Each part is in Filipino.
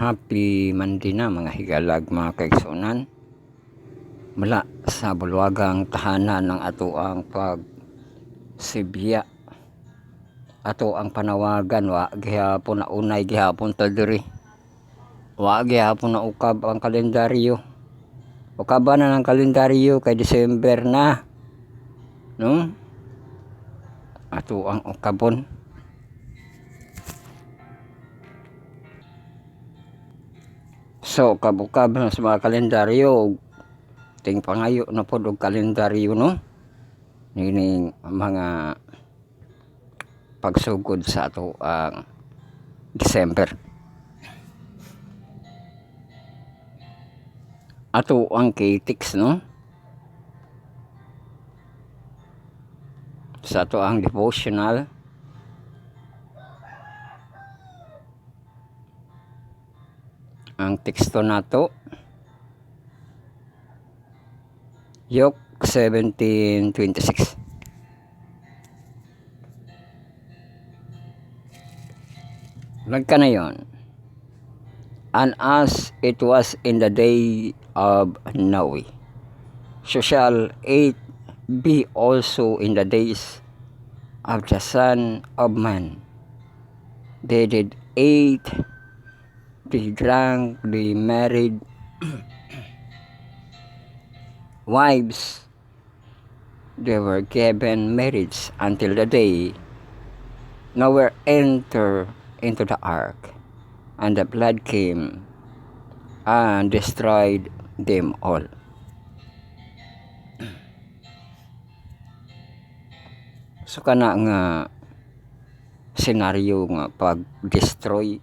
Happy Monday na mga higalag mga kaigsunan. Mula sa bulwagang tahanan ng ato ang pagsibya. Ato ang panawagan wa gihapon na unay gihapon ta diri. Wa gihapon na ukab ang kalendaryo. Ukaban na ng kalendaryo kay December na. No? Ato ang ukabon. So, kabukab na sa mga kalendaryo, ting pangayo na po og kalendaryo, no? Nining mga pagsugod sa ato ang December. Ato ang KTIX, no? Sa ato ang devotional. Ang teksto nato Yok 17:26. Nagka na yon. And as it was in the day of Noe, so shall it be also in the days of the Son of Man. They did eat, they drank, they married wives, they were given marriage until the day Noah entered into the ark, and the flood came and destroyed them all. So kana nga senaryo nga pag-destroy,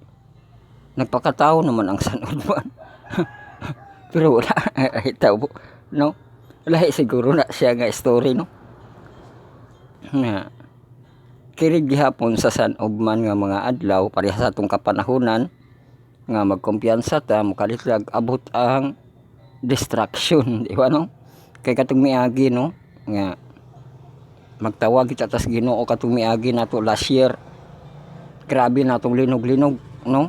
nagpakatao naman ang sanudman. Pero wala tao, no? Lahi siguro na siya nga story, no? Na kirig gihapon sa sanubman nga mga adlaw pareha sa atong kapanahunan nga magkumpiyansa ta mukalitlag abot ang distraction, di ba, no? Kay katong miagi, no, nga magtawag kita tas Ginoo katong miagi nato last year. Grabe natong linog-linog, no?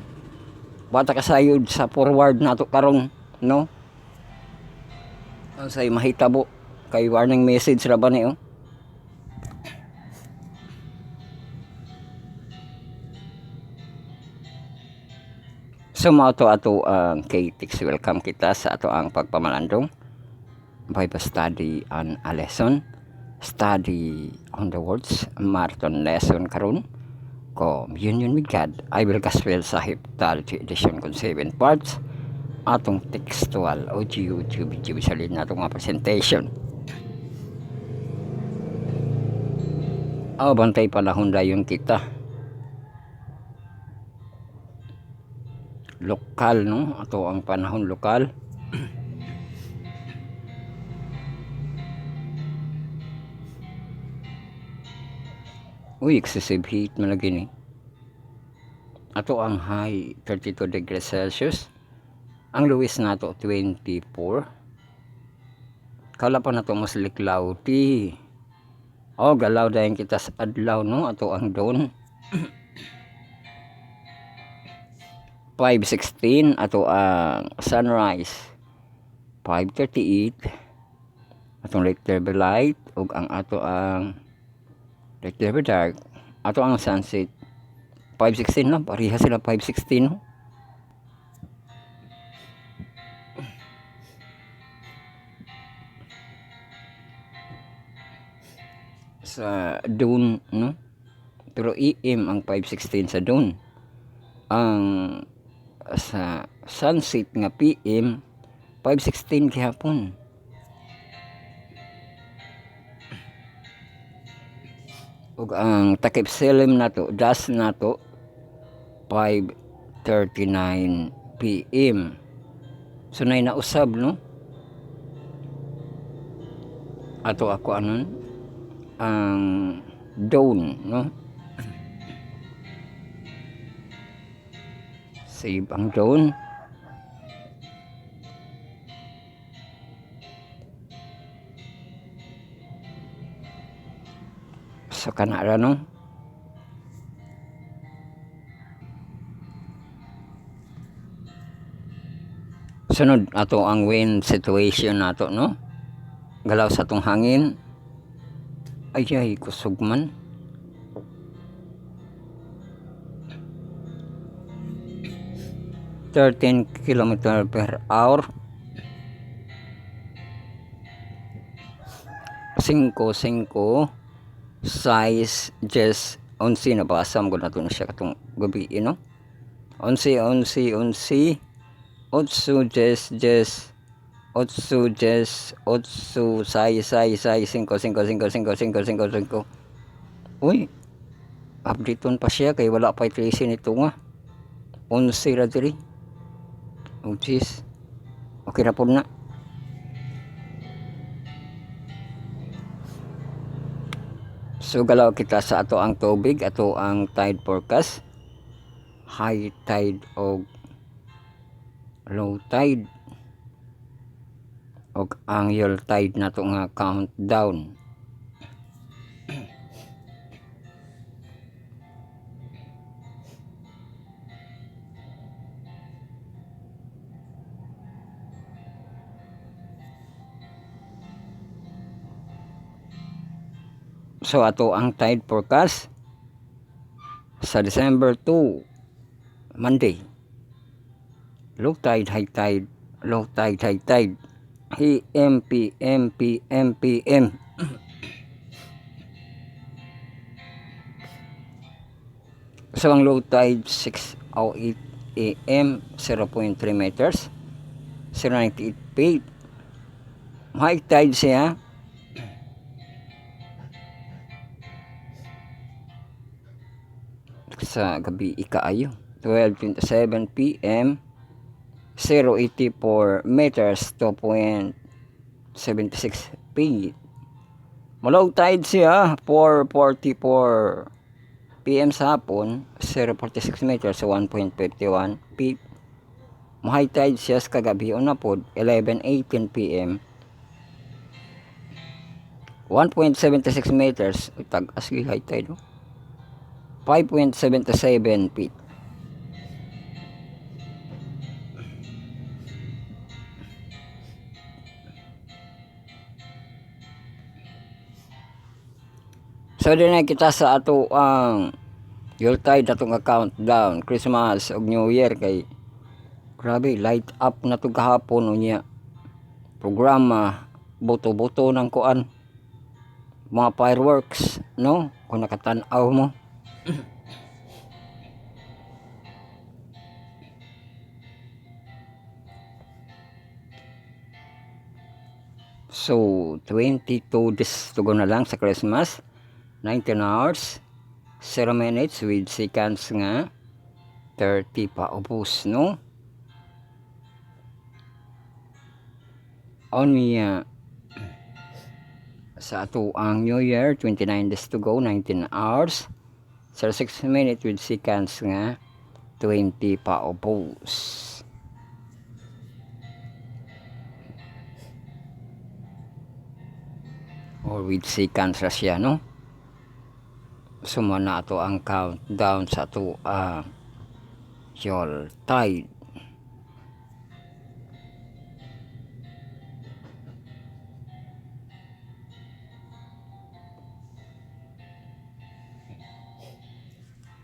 Bata kasayod sa forward nato karon, no? Ang say mahitabo kay warning message ra ba ni, oh? So mao to ato ang KTIX. Welcome kita sa ato ang pagpamalandong Bible study on a lesson, study on the words, marathon lesson karon, communion with God, Bible Gospel Sahib Theology Edition kung 7 parts. Atong textual audio video bisalin natong nga presentation. Bantay panahon dayon kita. Lokal, no? Ato ang panahon lokal. Uy, excessive heat man lagi ni. Ato ang high 32 degrees Celsius. Ang lowest nato 24. Kala pa nato mas liklaw ti. Galaw dayon kita sa adlaw, no? Ato ang dawn 5:16. Ato ang sunrise 5:38. Atong late level light ug ang ato ang late level dark. Ato ang sunset 5:16 lang, pareha sila 5:16, no? Sa dawn, no? Pero AM ang 5:16 sa dawn. Ang sa sunset nga PM 5:16 gihapon. Ug ang takip silim nato, dusk nato 5:39 PM. So nay nausab, no? Ato ako anon ang dawn, no? Save ang dawn. So kanara, no? Sunod ato ang wind situation nato, no? Galaw sa tong hangin. Ay kusog man. km/h. 5 size just 11 na basam ko na to na siya katong gabi, you know? 11 otso just 5 uy, updateon pa siya kay wala pa tracing nito nga 11 ra diri. Oh jeez, okay na po na. So galaw kita sa ato ang tubig, ato ang tide forecast, high tide o low tide o ang yell tide nato nga countdown. So ato ang tide forecast sa December 2, Monday. Low tide, high tide, low tide, high tide, AM, PM, PM, PM. So ang low tide 6:08 AM, 0.3 meters, 0.98 feet. High tide siya sa gabi ikaayo 12:27 PM, 0.84 meters, 2.76 feet. Low tide siya 4:44 PM sa hapon, 0.46 meters, 1.51 feet. High tide siya sa kagabi na pod 11:18 PM, 1.76 meters. Tag-as gi high tide, 5.77 feet. So din na kita sa ato ang Yuletide atong countdown, Christmas ug New Year kay grabe light up na to gahapon unya. Programa boto-boto ng kuan, mga fireworks, no? Kung nakatan-aw mo. So 22 days to go na lang sa Christmas, 19 hours 0 minutes with seconds nga 30 pa ubos, no? Onya sa ato ang New Year, 29 days to go, 19 hours 06 minutes with seconds nga 20 pa ubos. Or with seconds ra siya, no? Sumana ato ang countdown sa ato Yuletide.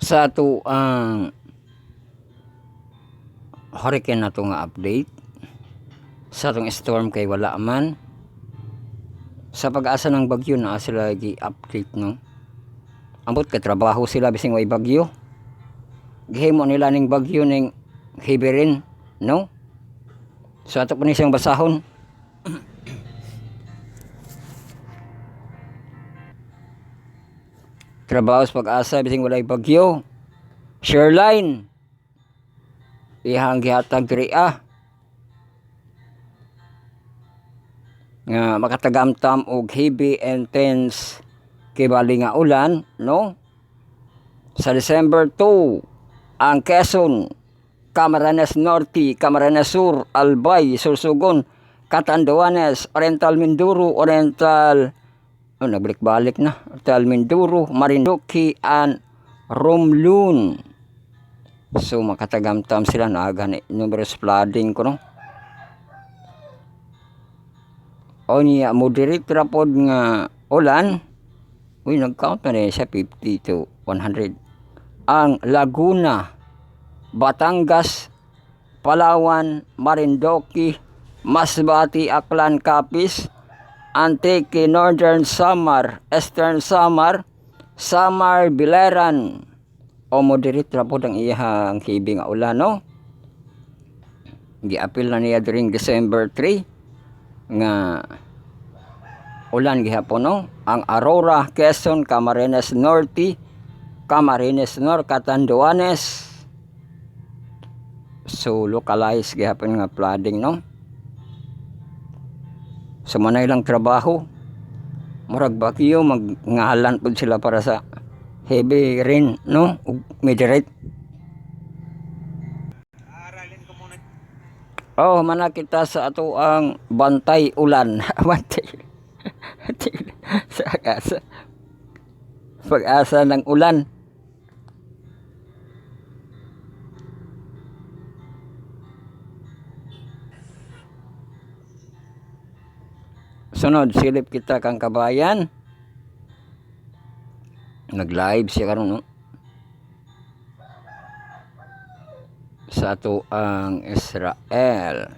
Sa ato ang hurricane na nga update sa atong storm kay wala man. Sa pag-asa ng bagyo na sila gi-update, no? Ambot ka trabaho sila bising way bagyo. Gihimo nila ning bagyo ning heavy rain, no? So ato pa ni siyang basahon. Trabaho sa pag-asa bising walay bagyo. Shoreline ihang gihatag diri nga makatagamtam og heavy intense kibali nga ulan, no? Sa December 2 ang Quezon, Camarines Norte, Camarines Sur, Albay, Sorsogon, Catanduanes, Oriental Mindoro, Oriental nagbalik-balik na, Oriental Mindoro, Marinduque and Romblon. So makatagamtam sila na gani numerous flooding ko, no? O niya moderate ra pod nga ulan. Uy, nag-count na niya siya 50 to 100. Ang Laguna, Batangas, Palawan, Marinduque, Masbate, Aklan, Capiz, Antique, Northern Samar, Eastern Samar, Samar, Biliran. O moderate ra pod ang iyang hibing nga ulan, no? Giapil na niya during December 3 nga ulan gihapon, no? Ang Aurora, Quezon, Camarines Norte, Camarines Norte, Catanduanes. So localized gihapon nga flooding, no? Sa manay lang trabaho, murag bagyo magngalan pud sila para sa heavy rain, no? Ug moderate. Aralin ko muna. Oh, mana kita sa ato ang bantay ulan. Bantay. Sa pag-asa. Pag-asa ng ulan. Sunod, silip kita kang kabayan. Nag-live siya karon, no? Sa ato ang Israel.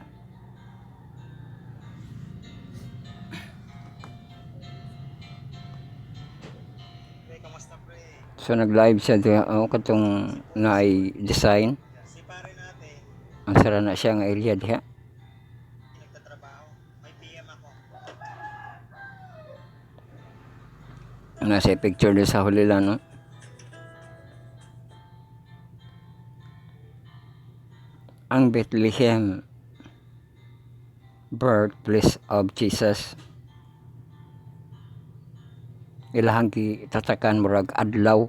Pre, kamusta pre? So nag-live siya diha, katong naay design. Si pare natin, Ang sara na siya nga area diha. nagtatrabaho. May PM ako. Nasa picture doon sa huli lang, no? Ang Bethlehem, birthplace of Jesus. Ilahang tatakan murag adlaw.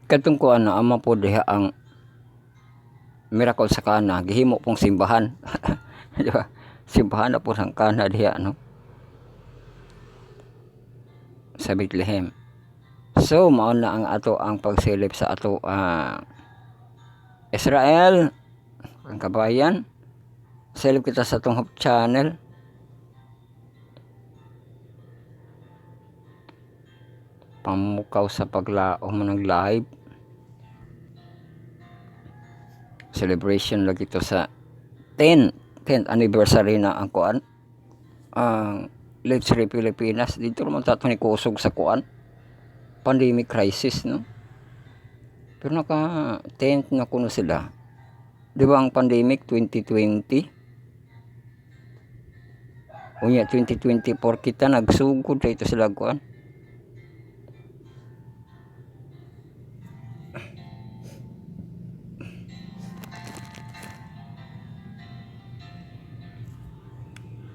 Katong ko ano, ama po diha ang miracle sa kana, gihimo pong simbahan. Di ba? Simbahan na po sang kana diha, no? Sa Bethlehem. So mao na ang ato ang pagsilip sa ato Israel, ang kabayan. Silip kita sa atong channel. Pamukaw sa paglaom mo ng live. Celebration lagi ito sa 10th anniversary na ang kuan. Ang Let's Free Pilipinas. Dito naman tato ni kusog sa kuan. Pandemic crisis, no? Pero naka 10th na kuno sila. Di ba ang pandemic 2020? Unya 2024 kita nagsugod dito sila kuan.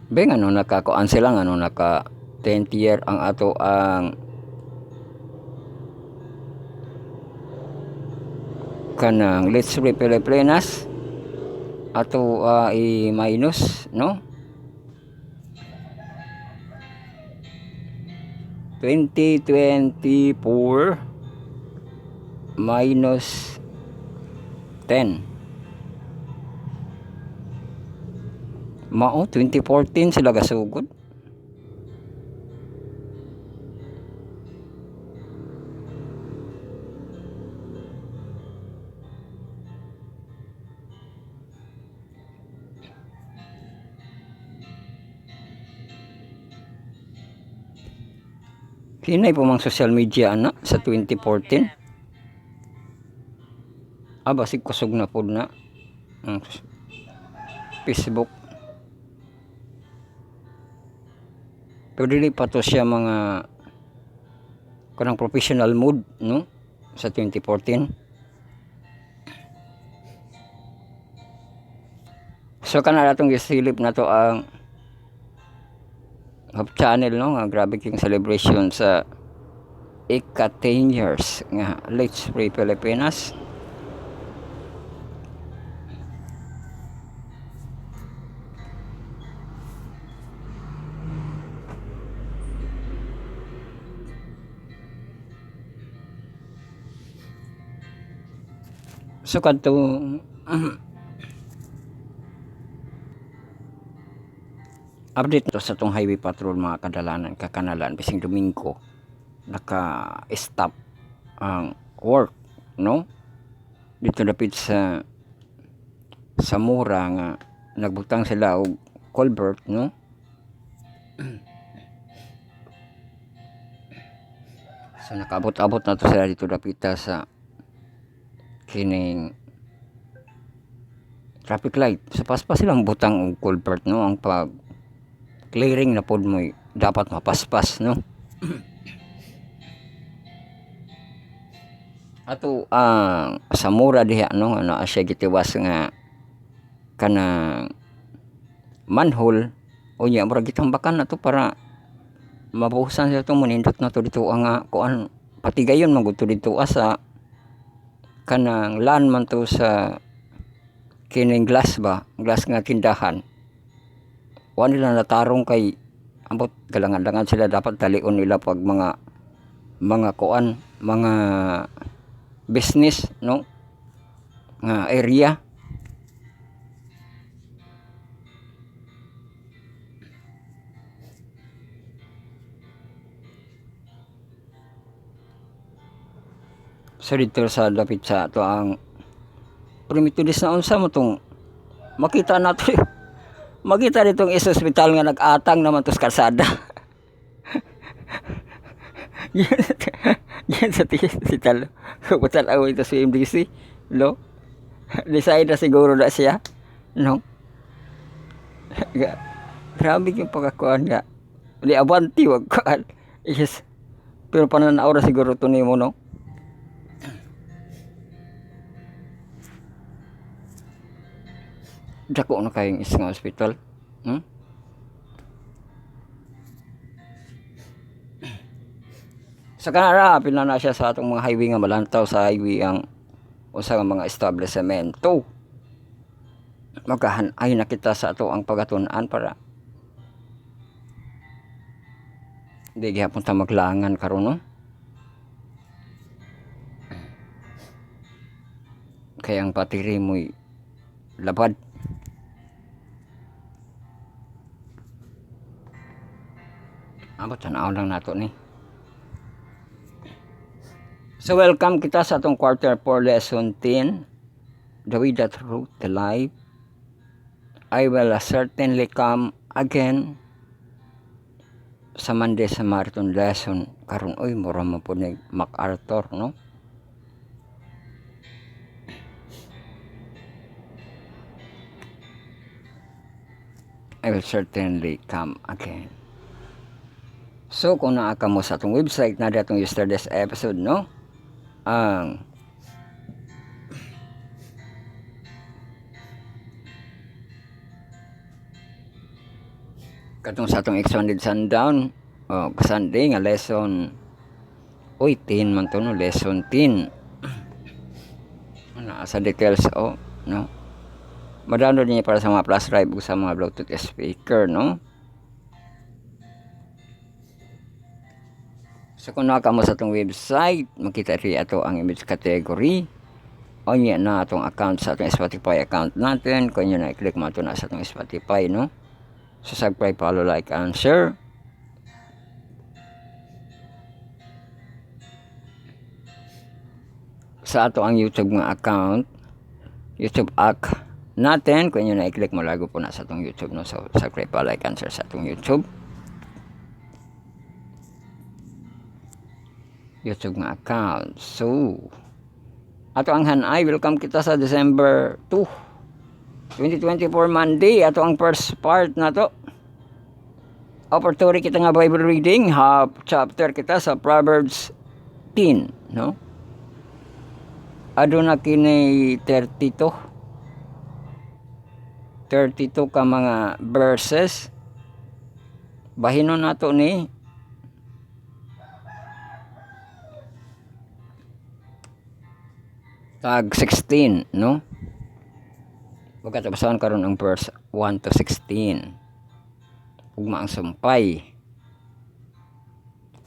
Beng ano nakakuan sila ano naka 10th year ang ato ang kanang Let's Free Pilipinas ato i-minus, no? 2024 minus 10. Mao 2014 sila gasugod. Hinay po mga social media ana sa 2014. Basig kusog na pod na Facebook. Pero dili pa to siya mga kanang professional mode, no? Sa 2014. So kana natong gisilip na to ang channel, no? Nga grabe king celebration sa ika 10 years nga Let's Free Pilipinas. So kadtong Update to sa tong highway patrol mga kadalanan kakanalan bising Domingo naka-stop ang work, no? Dito dapit sa mura nga nagbutang sila og culvert, no? So nakaabot-abot na to sila dito dapita sa kining traffic light. Sa paspas silang butang og culvert, no? Ang pag clearing na pod mo dapat mapaspas, no? Ato sa mura diha, no, ano siya gitiwas nga kanang manhole o nya mura gitambakan na to para mabuhusan sa itong manindot na to dito ang kuan patigayon man gud to dito asa kanang lan man to sa kining glass nga tindahan. Wa nila natarong kay ambot galangan-langan sila dapat talion nila pag mga kuan mga business, no, nga area. So dito sa lapit sa to ang primitilis na unsa mo tong makita nato makita ditong isa hospital nga nag-atang naman to sa kalsada. Yan sa hospital. Hospital away to sa MDC, no? Decide na siguro na siya, no? Grabe yung pagkakuan nga. Di abanti wag kuan. Yes. Pero pananaw na siguro to nimo, no? Dako na kayong isang hospital. Sa kanara, pila na siya sa atong mga highway nga malantaw sa highway ang usa nga mga establishmento. Magkahanay na kita sa ato ang pagatun-an para di gyapon ta maglangan karon, no? Kaya ang patiri mo'y labad. Abot tanaw lang nato ni. So welcome kita sa atong quarter 4 lesson 10. The way that wrote the life. I will certainly come again sa Monday sa marathon lesson. Karon oy mura mo po ni MacArthur, no? I will certainly come again. So kung naa ka mo sa atong website na datong yesterday's episode, no? Ang katong sa atong expanded sundown Sunday nga lesson 10 man to, no? Lesson 10 ano sa details, no? Madownload niya para sa mga flash drive o sa mga Bluetooth speaker, no? So kung naka mo sa atong website, makita rin ato ang image category. O niya na atong account sa atong Spotify account natin. Kung nyo na i-click mo ito na sa atong Spotify, no? So subscribe, follow, like, and share. Sa ato ang YouTube nga account, YouTube app natin. Kung nyo na i-click mo lago po na sa atong YouTube, no? So subscribe, follow, like, and share sa atong YouTube nga account. So ato ang hanay, welcome kita sa December 2 2024 Monday. Ato ang first part na to. Opportunity kita nga Bible reading, half chapter kita sa Proverbs 10, no? Aduna kini 32 ka mga verses. Bahinon nato ni tag 16, no? Pagkatabasan karon ang verse 1 to 16. Ugma ang sumpay.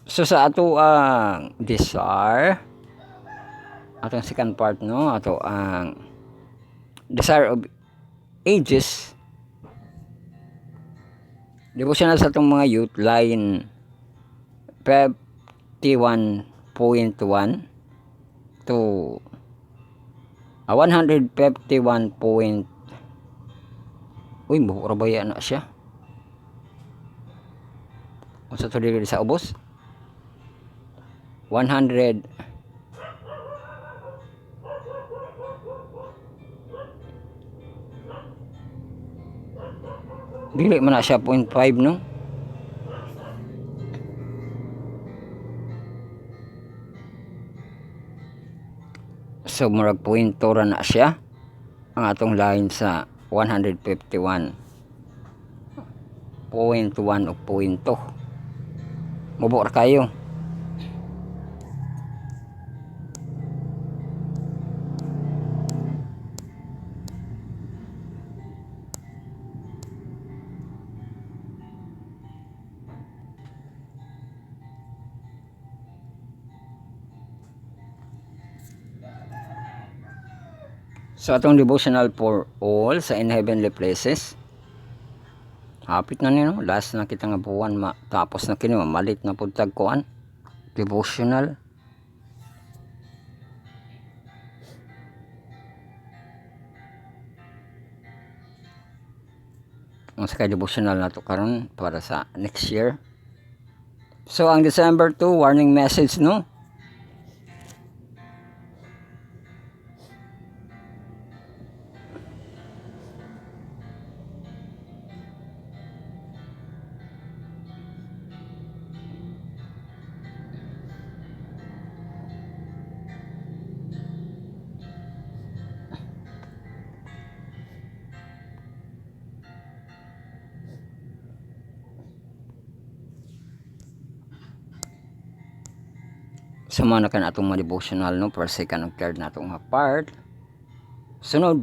So sa ato ang desire, atong second part, no? Ato ang Desire of Ages. Devotional sa itong mga youth, line 51.1 to 151 point. Uy, mura ba yan na siya? Kung sa tuloy sa ubos 100 dili man na siya 0.5 no. So murag pointo ra na siya ang atong line sa 151.1 o pointo. Mubo ra kayo. So atong devotional for all sa in heavenly places. Hapit na nino, last na kita nga buwan tapos na kini mamalit na pud tagkuan. Devotional. Ang sa devotional na to karon para sa next year. So ang December 2 warning message no. Sama na kan atong mga devotional no per second og third na atong part. Sunod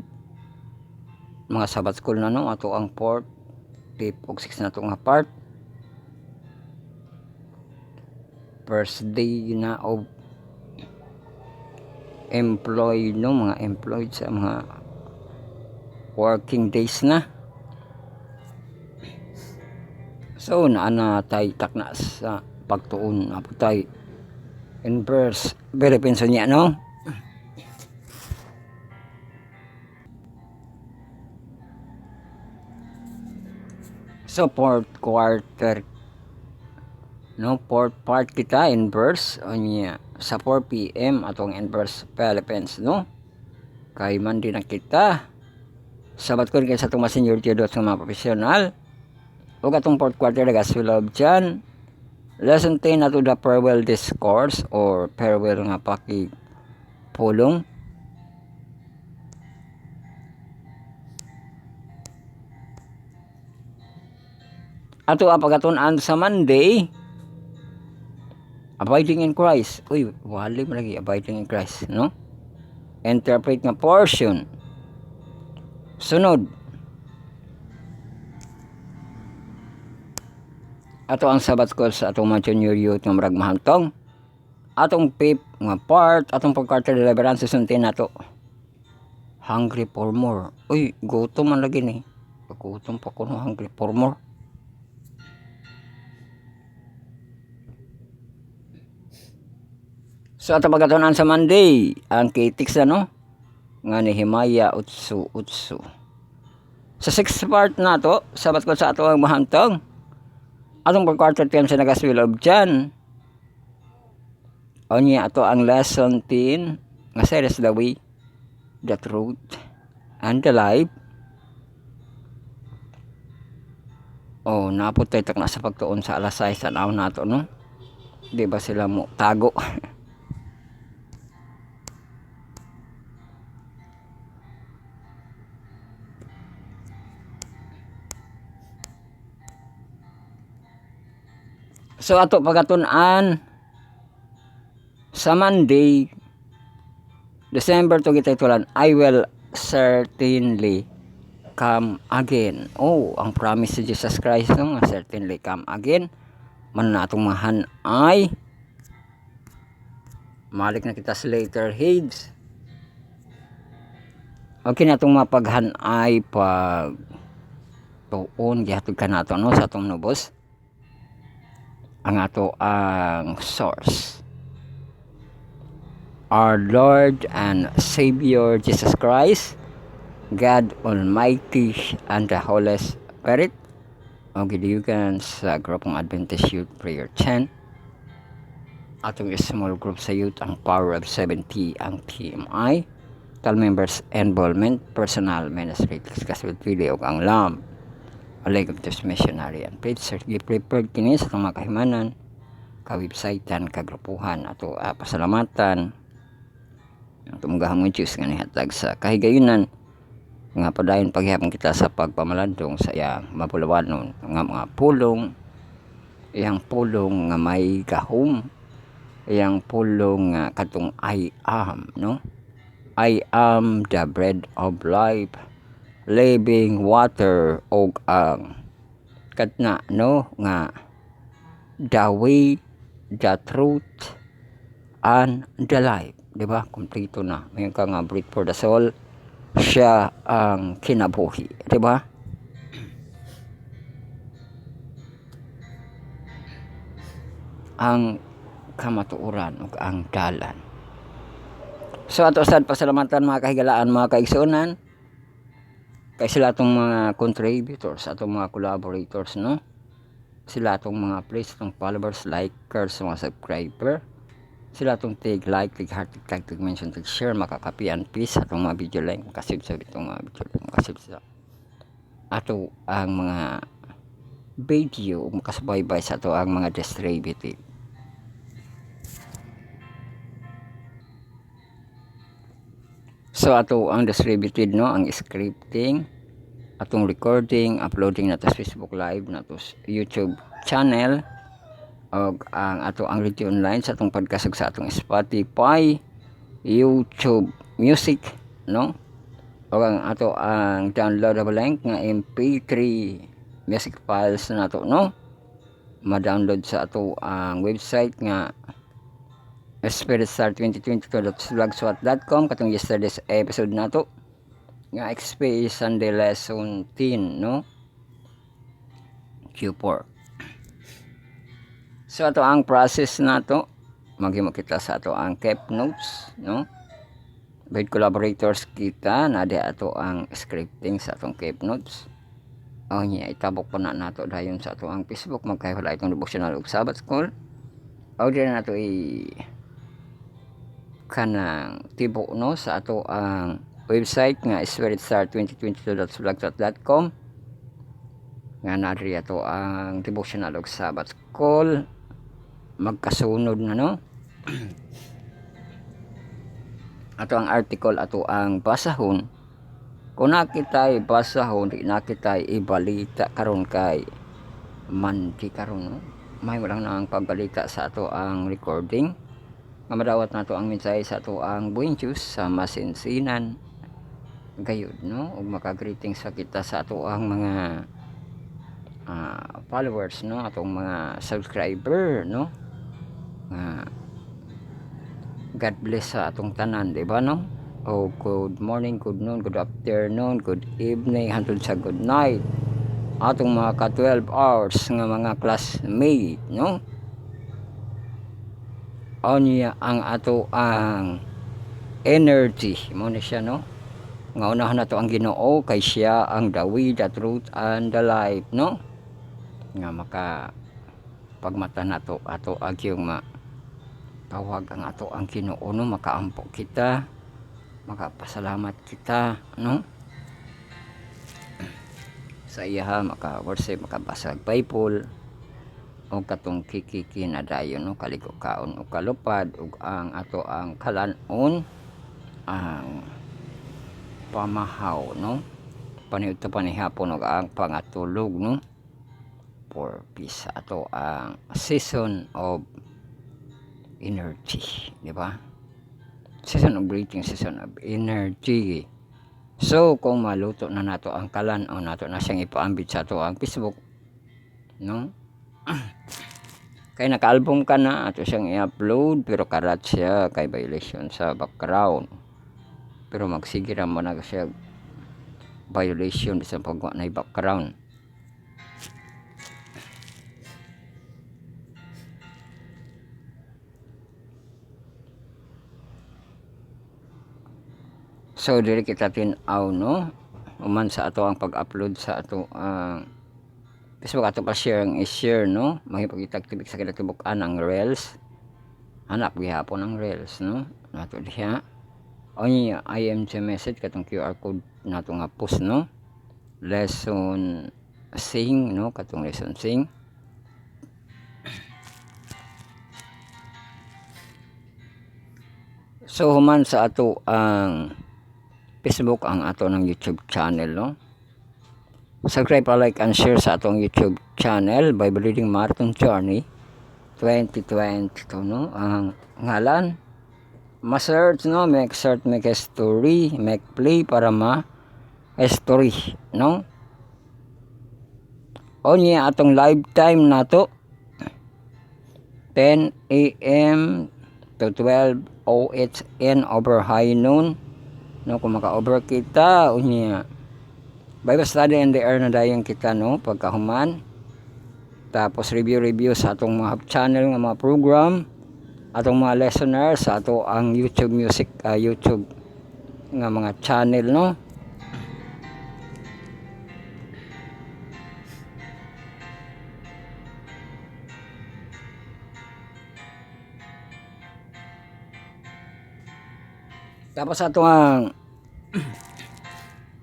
mga Sabbath school na no ato ang 4th, 5th ug 6th na atong part. First day na of employed no, mga employed sa mga working days na. So naana tay takna sa pagtuon apo tay in verse very pinso niya no. So fourth quarter no, fourth part kita in verse niya sa 4 PM atong in verse Philippines no. Kay man din na kita sabat ko kay sa itong mga seniority dot sa mga professional ug atong fourth quarter na Gospel of John lesson 10 na to the farewell discourse or farewell nga pakipulong. Ato ang pagkatun-an sa Monday abiding in Christ. Uy, wali mo lagi abiding in Christ no. Interpret nga portion. Sunod ato ang Sabbath school sa atong mga junior youth nga murag mahantong. Atong 5th nga part atong pagkarta deliverance suntin nato. Hungry for more. Uy, gutom man lagi ni. Gutom pa ko no, hungry for more. So ato pagkatunan sa Monday ang K-Tix no nga ni Himaya Utsu. Sa 6th part nato Sabbath school sa ato ang mahantong. Atong pag-quarter time sa Gospel of John. O niya ato ang lesson 10 nga say is the way, the truth, and the life. O naputay tak na sa pagtuon sa alas 6 sa naon nato no. Di ba sila mo tago? So ato pagatunan sa Monday December 2 kita itulan I will certainly come again. Oh, ang promise si Jesus Christ no nga certainly come again. Man na atong mahan ay malik na kita sa later age. Okay na itong mapaghanay pag tuon gihatod ka nato no sa atong nubos ang ato ang source, our Lord and Savior Jesus Christ, God Almighty and the Holy Spirit. O gidiyugan sa grupong Adventist Youth Prayer 10, atong small group sa youth ang Power of 70 ang TMI, tal members involvement, personal ministry kasulod video og ang LAM, a League of Just Missionary and Preacher. Gi-prepared kini sa itong mga kahimanan, ka-websitean, kagrupuhan, ato pasalamatan atong gahamon Diyos nga nihatag sa kahigayunan nga padayon paghihapon kita sa pagpamalandong sa iyang mapulawanon nga mga pulong, iyang pulong nga may gahom, iyang pulong nga katong I am, no? I am the bread of life, living water, og ang katna, no, nga the way, the truth, and the life. Diba? Kompleto na. Mayroon ka nga bread for the soul, siya ang kinabuhi. Diba? Ang kamatuoran ug ang dalan. So ato sad pasalamatan mga kahigalaan, mga kaigsuonan, kay sila atong mga contributors, atong mga collaborators, no? Sila atong mga please, atong followers, likers, mga subscriber. Sila atong tig like, tig heart, tig mention, tig share, makakapi and peace atong mga video like, makasib sa itong mga video like, makasib sa ato ang mga video, makasubaybay sa ato ang mga distributed. So ato ang distributed, no, ang scripting, atong recording, uploading na sa Facebook Live, na to YouTube channel, og ang ato ang radio online sa atong podcast sa atong Spotify, YouTube Music, no, og ang ato ang downloadable link nga MP3 music files na to, no, ma-download sa ato ang website nga spiritstar2022.blogspot.com. katong yesterday's episode nato nga XP Sunday Lesson 10, no, Q4. So ato ang process nato, maghimo kita sa ato ang keep notes, no, with collaborators kita na di ato ang scripting sa atong keep notes. O niya itabok pa na nato dayon sa ato ang Facebook, magkahiwalay itong devotional ug Sabbath school. O di na nato kanang tibok, no, sa ato ang website nga spiritstar2022.blogspot.com nga nadri ato ang devotional ug Sabbath school magkasunod na, no. Ato ang article ato ang basahon, kung nakitay basahon di nakitay ibalita karon kay mandi karon, no, may walang nang pagbalita sa ato ang recording nga madawat nato ang mensahe sa ato ang buong Diyos sa masinsinan gayud, no, ug maka-greetings sa kita sa ato ang mga followers, no, atong mga subscriber, no, God bless sa atong tanan, di ba, no? O good morning, good noon, good afternoon, good evening, hantod sa good night atong mga ka 12 hours nga mga classmate, no. O niya ang ato ang energy mo na siya, no, nga unahan nato ang Ginoo kay siya ang the way, the truth, and the life, no, nga maka pagmata nato ato agyong tawag ang ato ang Ginoo, no, makaampo kita, makapasalamat kita, no, sa iya, maka-worship, makabasag Bible o katong kikiki na dayon, no, kaliko kaon o kalupad ug ang ato ang kalanon ang pamahaw, no, paniudto panihapon ug ang pangatulog, no, for peace ato ang season of energy, di ba? Season of breathing, season of energy. So kung maluto na nato ang kalan o nato na siyang ipaambit sa ato ang Facebook, no, kay naka-album ka na ato siyang i-upload pero karat siya kay violation sa background. pero magsige ra man na siya violation bisan pag wa nay background. So diri kita tin-aw no, uman sa ato ang pag-upload sa ato ang Facebook, ato pa share ang i-share no, mahipagitagtibik sa kinatibuk-an ang reels, hanap gihapon ang reels no, nato diha o niya IMG message katong QR code nato nga post no, lesson sing no, katong lesson sing. So human sa ato ang Facebook, ang ato ng YouTube channel no, subscribe, like and share sa atong YouTube channel Bible Reading Marathon Journey 2022 no, ang ngalan ma-search no, make search, make history, make play para ma-history no. O niya atong live time nato 10 AM to 12 OHN over high noon no, kung maka-over kita unya Bible study in the air na dayon kita no, pagkahuman. Tapos review sa atong mga channel nga mga program, atong mga listeners sa ato ang YouTube music, YouTube nga mga channel no. Tapos ato ang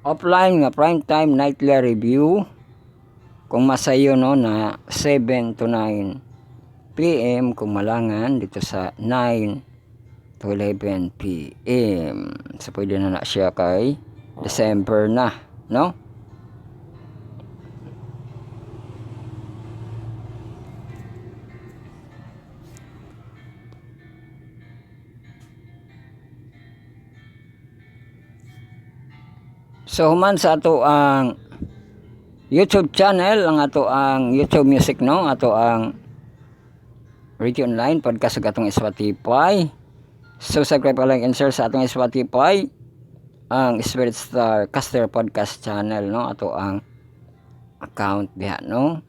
offline nga prime time nightly review kung masayo no na 7 to 9 PM, kung malangan dito sa 9 to 11 PM. So pwede na siya kay December na no. So human sa ato ang YouTube channel, ang ato ang YouTube music no, ato ang Radio Online podcast sa atong Spotify. So subscribe, like and share sa atong Spotify ang Spirit Star Caster Podcast channel no, ato ang account diha no.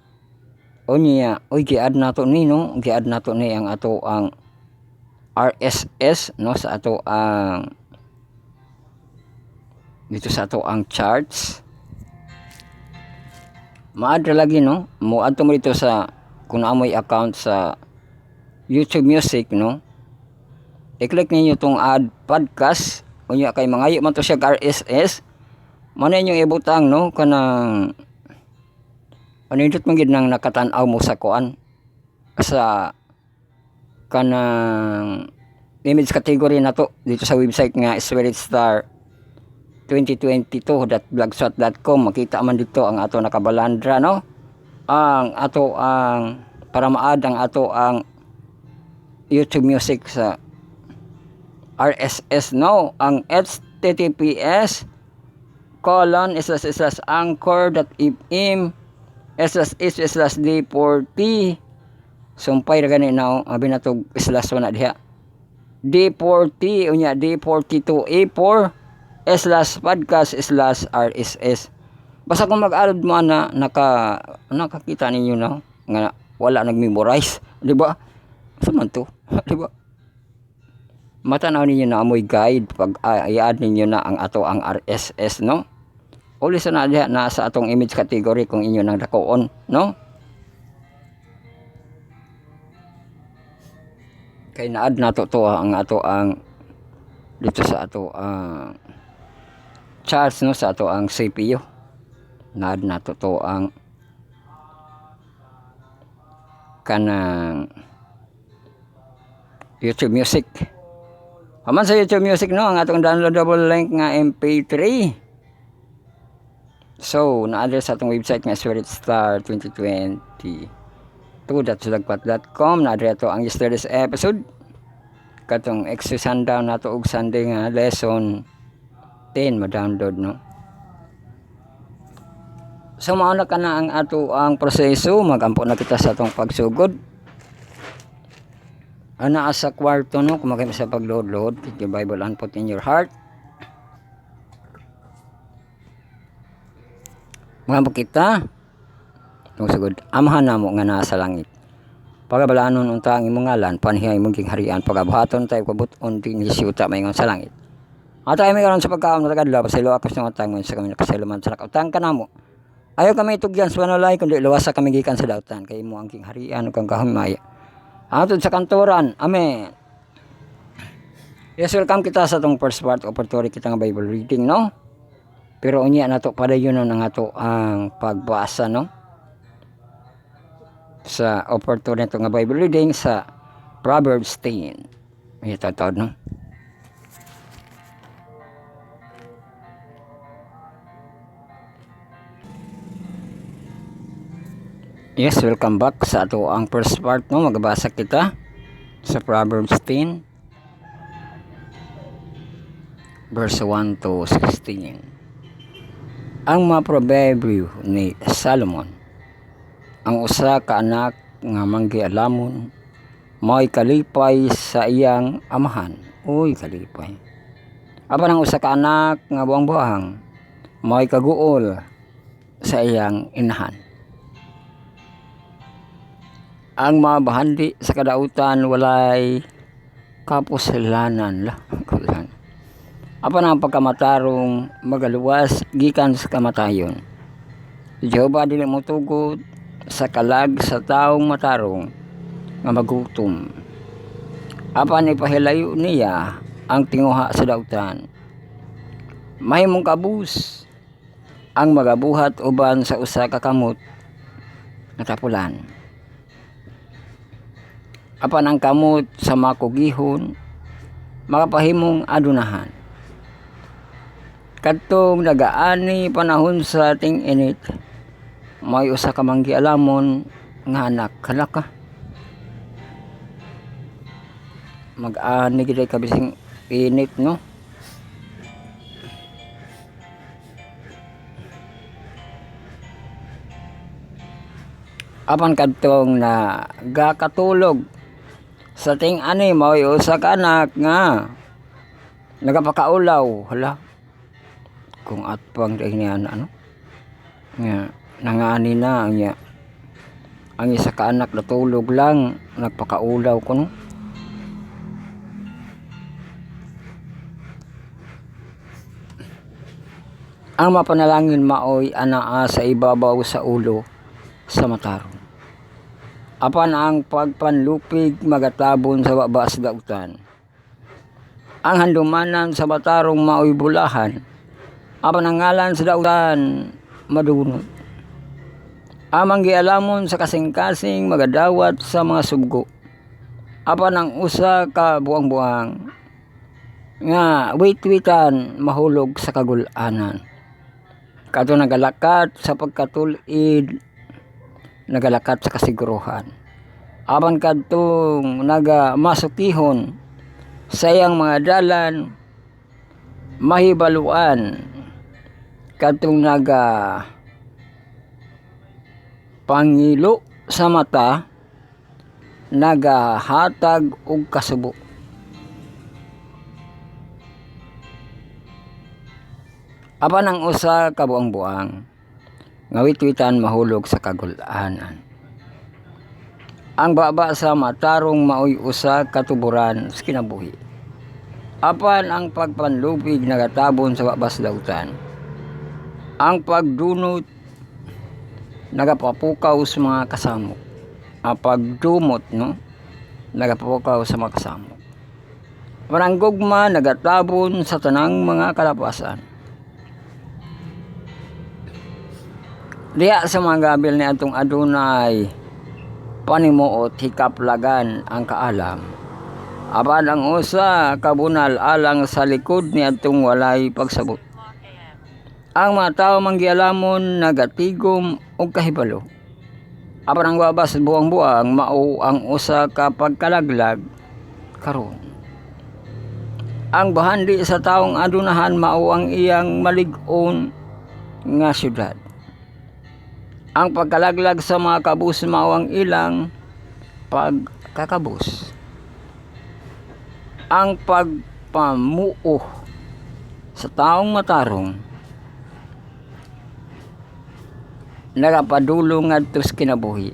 O niya, gi-add nato ni no, gi-add nato ni ang ato ang RSS no, sa ato ang dito sa ato ang charts. Maadra lagi no, mo adto mo dito sa kung amoy account sa YouTube Music no, i-click ninyo tong add podcast unya kay mangayo man to siya RSS, man ninyong ibutang no kanang anindot man gid nang nakatan-aw mo sa kuan sa kanang image category na to dito sa website nga Spirit Star 2022.blogspot.com. makita man dito ang ato nakabalandra no, ang ato ang para maad ang ato ang YouTube Music sa RSS no, ang https://anchor.fm/d40 sumpay ra gani na abi na to slash na diha D40 unya D42A4 /podcast/RSS. Basta kung mag-add mo na nakakita ninyo na nga wala nag-memorize, di ba? Sa man to, di ba? Matanaw ninyo na amoy guide pag i-add ninyo na ang ato ang RSS no. Uli sa na diha na sa atong image category kung inyo nang dakoon no. Kay na-add nato to ang ato ang dito sa ato ang charts no, sa ato ang CPU. Na-add nato to ang kanang YouTube Music. Haman sa YouTube Music no, ang atong downloadable link nga MP3. So na-address sa atong website nga SpiritStar 2022.blogspot.com. na-address to ang yesterday's episode katong Exodus Sundown nato og Sunday nga lesson 10 ma-download no. So mao na kana ang ato ang proseso, magampo na kita sa atong pagsugod. Ana sa kwarto no, kumakay sa pagload-load, the Bible and put in your heart. Mga kita, itong sugod, amahan na mo nga nasa langit. Pagabalanon unta ang imong ngalan, panhihay mong harian, pagabuhaton tayo kabuton din hisiyuta mayngon sa langit. At ay may karon sa pagkaon na tagadlaw, pasilo akos ng utangon sa kami nakasiluman sa nakautan ka na mo. Ayaw kami itugyan sa manulay, kundi luwasa kami gikan sa dautan, kay mo ang king harian, kang kahumaya. Atod sa kantoran, amen. Yes, welcome kita sa itong first part, opportunity kita ng Bible reading, no? Pero unya na to padayon ang ato ang pagbasa, no? Sa opportunity nga Bible reading sa Proverbs 10. May tatawad, no? Yes, welcome back sa ato ang first part, no? Magbasa kita sa Proverbs 10 verse 1 to 16. Ang mga proverbio ni Solomon, ang usa ka anak nga manggialamon, mao'y kalipay sa iyang amahan. Uy, kalipay. Apan ang usa ka anak nga buang-buang, mao'y kaguol sa iyang inahan. Ang mga bahandi sa kadautan walay kapuslanan lah. Apan ang pagkamatarong magaluwas gikan sa kamatayon. Jehova dili mo tugod sa kalag sa taong matarong nga magutom. Apan ipahilayo niya ang tinguha sa dautan. Mahimong kabus ang magabuhat uban sa usa ka kamot nga tapulan. Apan ang kamot sa makugihon makapahimong adunahan. Kadtong nagaani panahon sa ating init, may usa ka manggialamon nga anak kalaka. Mag-ani gid ka bising init, no? Apan kadtong na gakatulog sa ting ani may usa ka anak nga nagapakaulaw, hala. Kung atpang niyan ano nga nangani na niya ang isa ka anak natulog lang nagpakaulaw ko, no? Ang mapanalangin maoy anaa sa ibabaw sa ulo sa matarong. Apan ang pagpanlupig magatabon sa baba sa dautan. Ang handumanan sa matarong maoy bulahan. Apan ang ngalan sa dautan madunot. Amang gialamon sa kasing-kasing magadawat sa mga subgo. Apan ang usa ka buang-buang nga wit-witan mahulog sa kagulanan. Kadto nagalakat sa pagkatulid, nagalakat sa kasiguruhan. Apan kadtong nagamasukihon sa iyang mga dalan, mahibaluan kadtong naga pangilo sa mata, nagahatag og kasubo. Apan ang usa ka buang-buang nga wit-witan mahulog sa kagulanan. Ang baba sa matarong maoy usa ka tuburan sa kinabuhi. Apan ang pagpanlupig nagatabon sa babas dautan. Ang pagdunot nagapapukaw sa mga kasamok. Ang pagdumot, no, nagapapukaw sa mga kasamok. Ang gugma nagatabon sa tanang mga kalapasan. Diya sa mga gabil ni atong adunay panimuot hikaplagan ang kaalam. Apan ang usa kabunal alang sa likod ni atong walay pagsabot. Ang mga tao manggialamon nagatigom og kahibalo. Apan ang babas buang-buang mao ang usa ka pagkalaglag karon. Ang bahandi sa taong adunahan mao ang iyang malig-on nga syudad. Ang pagkalaglag sa mga kabus mao ang ilang pagkakabus. Ang pagpamuo sa taong matarong nagapadulong ngadto sa kinabuhi.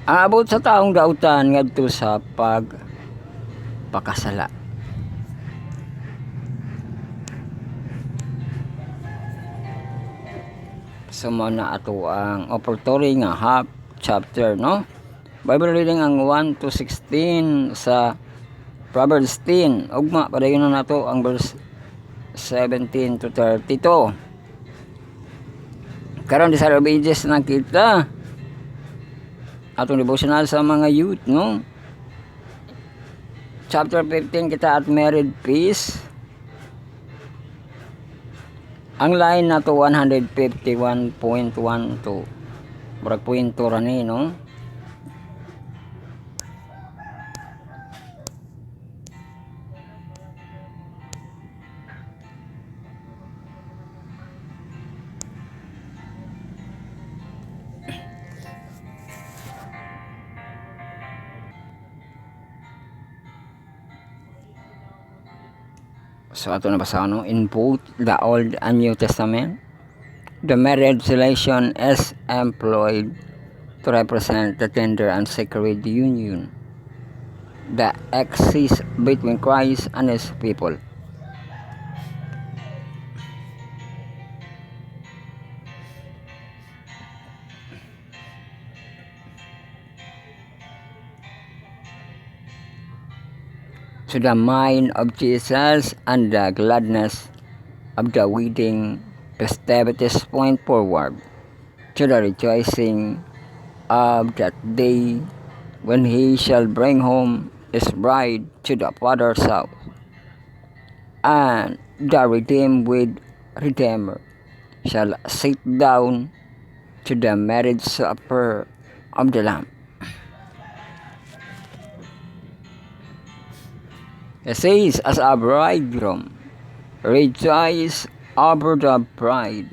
Ang abot sa taong dautan ngadto sa pagpakasala. So mao na ato ang oportunity nga half chapter, no? Bible reading ang 1 to 16 sa Proverbs 10. Ugma padayon na nato ang verse 17 to 32. Karon di sa pages na kita atong devotional sa mga youth, no? Chapter 15 kita at married peace. Ang line na to 151.12. Murag puwento ra ni, no? So ato na basahan, no? In both the Old and New Testament, the marriage relation is employed to represent the tender and sacred union that exists between Christ and His people. To the mind of Jesus and the gladness of the wedding festivities point forward to the rejoicing of that day when He shall bring home His bride to the Father's house, and the redeemed with Redeemer shall sit down to the marriage supper of the Lamb. It says, as a bridegroom, rejoice over the bride,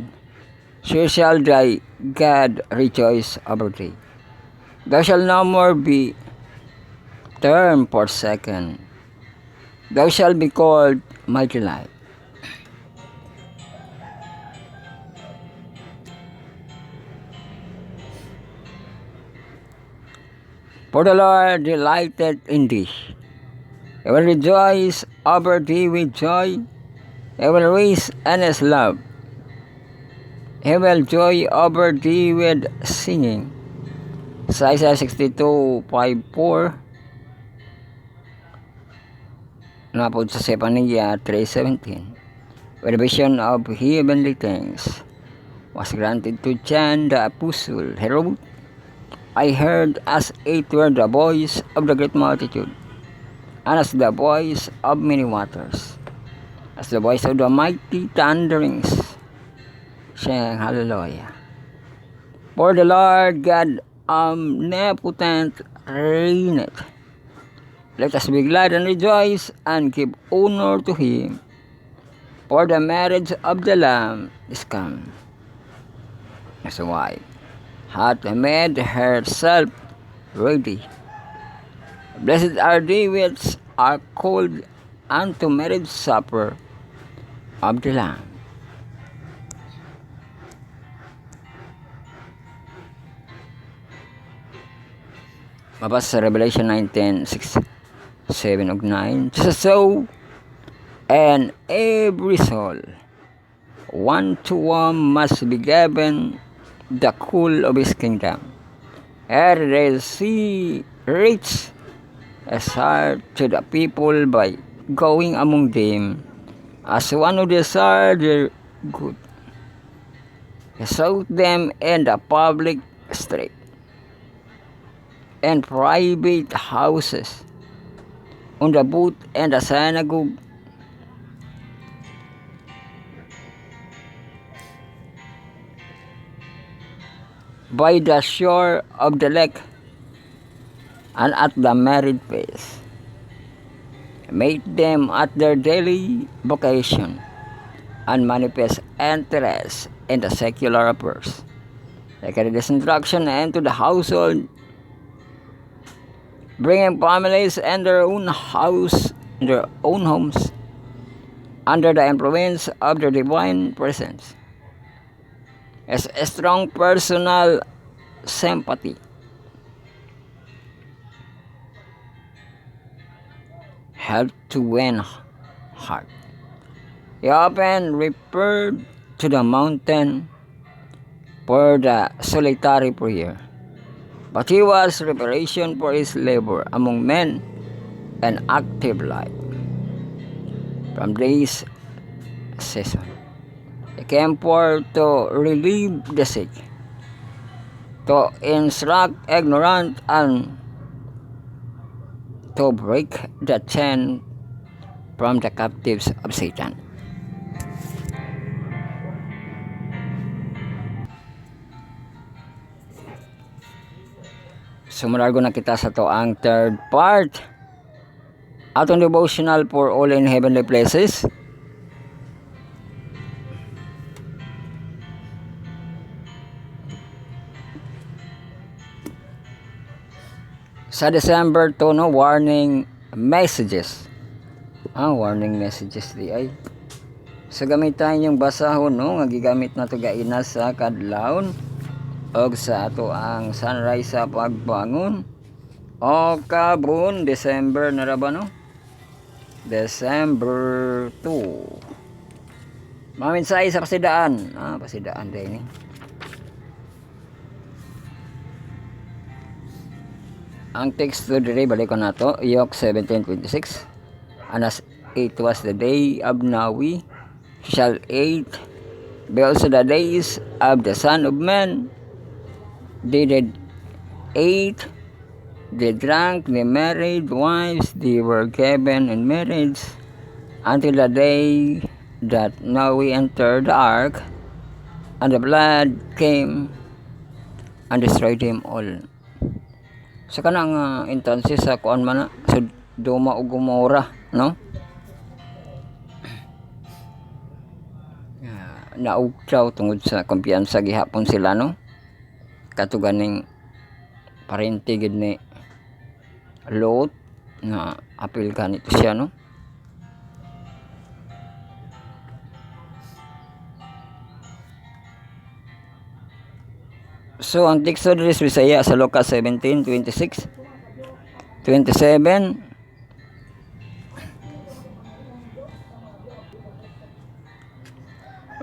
so shall thy God rejoice over thee. Thou shalt no more be termed forsaken. Thou shalt be called my delight. For the Lord delighted in thee. He will rejoice over thee with joy. He will raise in His love. He will joy over thee with singing. Sa Isaiah 62:5-4. Napod sa Zephaniah 3:17. When the vision of heavenly things was granted to John the apostle, he wrote, I heard as it were the voice of the great multitude, and as the voice of many waters, as the voice of the mighty thunderings, saying, Hallelujah. For the Lord God omnipotent reigneth. Let us be glad and rejoice and give honor to Him, for the marriage of the Lamb is come. His wife hath made herself ready. Blessed are they which are called unto marriage supper of the Lamb. Mabasa sa Revelation 19:6, 7 ug 9. So, and every soul, one to one must be given the cool of His kingdom, ere they see rich as heart to the people by going among them as one who desired their good. He sought them in the public street and private houses, on the booth and the synagogue, by the shore of the lake, and at the married place, made them at their daily vocation, and manifest interest in the secular affairs. They carried this instruction into the household, bringing families and their own house, their own homes, under the influence of their divine presence. as a strong personal sympathy. Help to win heart. He often referred to the mountain for the solitary prayer, but he was preparation for his labor among men and active life. From this season, he came forth to relieve the sick, to instruct ignorant, and to break the chain from the captives of Satan. Sumalargo na kita sa to ang third part atong devotional for all in heavenly places. Sa December 2, no, warning messages. Warning messages di ay. So gamitan yung basahon, no, nga gigamit na to gaina sa kadlawon og sa ato ang sunrise sa pagbangon. O kabun December na ra ba, no? December 2. Maminsay sa pasidaan. Pasidaan din eh. Ang text to today, balik ko na to, Yok 17:26. And as it was the day of Nawi, shall it be also the days of the Son of Man. They did ate, they drank, they married wives, they were given in marriage, until the day that Noah entered the ark, and the blood came and destroyed them all. Sa kanang instances sa kuan man sa Sodoma ug Gomora, no? Naugtaw tungod sa kumpiyansa gihapon sila, no? Katuganing parente gid ni Lot na apil kanito siya, no? So ang teksto diri sa Bisaya sa Lucas 17:26, 27.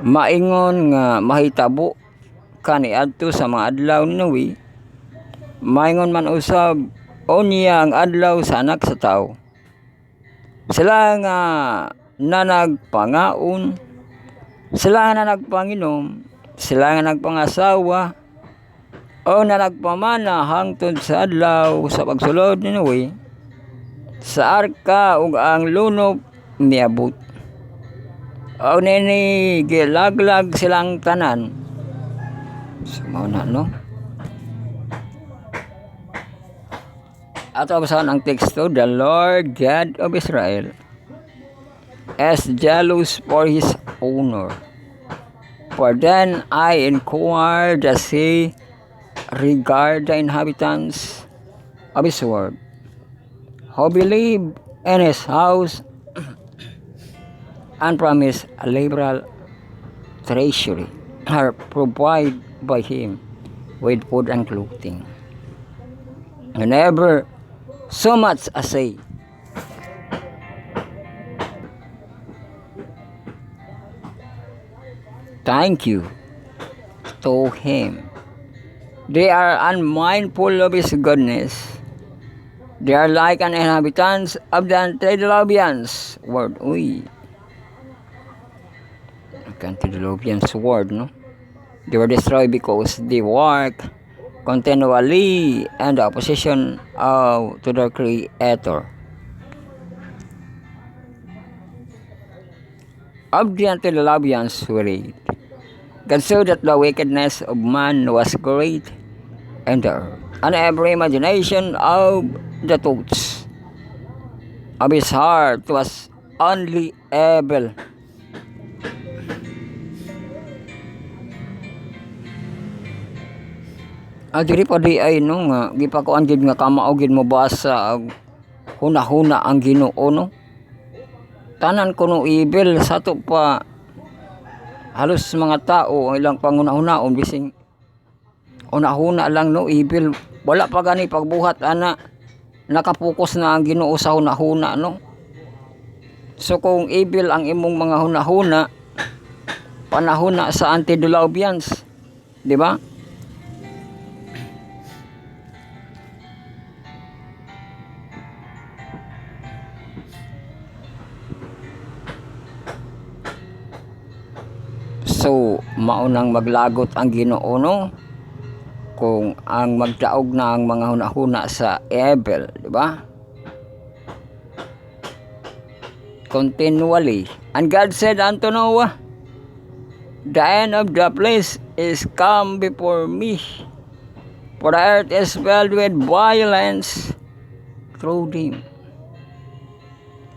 Maingon nga mahitabo kaniadto sa mga adlaw ni Noe, maingon man usab unya ang adlaw sa anak sa tao. Sila nga nanagpangaon, sila nga nagpanginom, sila nga nagpangasawa, o nanagpamana hangtod sa adlaw sa pagsulod ni Noe sa arka ug ang lunop miabot. O nini gilaglag silang tanan. So, mauna, no? Ato basahan ang teksto, the Lord God of Israel is jealous for his honor. For then I inquired as he regard the inhabitants of his word, who believe in his house and promise a liberal treasury, are provided by him with food and clothing. And never so much as say, thank you to him. They are unmindful of his goodness. They are like an inhabitants of the antediluvians world. Antediluvians world, no? They were destroyed because they work continually in the opposition to their Creator. Of the antediluvians we read, God saw that the wickedness of man was great in the earth, and every imagination of the thoughts of his heart was only evil. Diri pa di ay no nga gipakuan gid nga kamao gid mo basa og hunahuna ang Ginoo, no? Tanan kuno evil sa to pa halos mga tao ang ilang panguna-hunaon bising una-huna lang no evil, wala pa gani pagbuhat ana, nakapokus na ang Ginoo sa hunahuna no. So kung evil ang imong mga hunahuna, panahuna sa antediluvians, di ba? So maunang maglagot ang Ginoo no kung ang magdaog na ang mga hunahuna sa evil, di ba? Continually. And God said unto Noah, the end of the place is come before me, for the earth is filled with violence through them.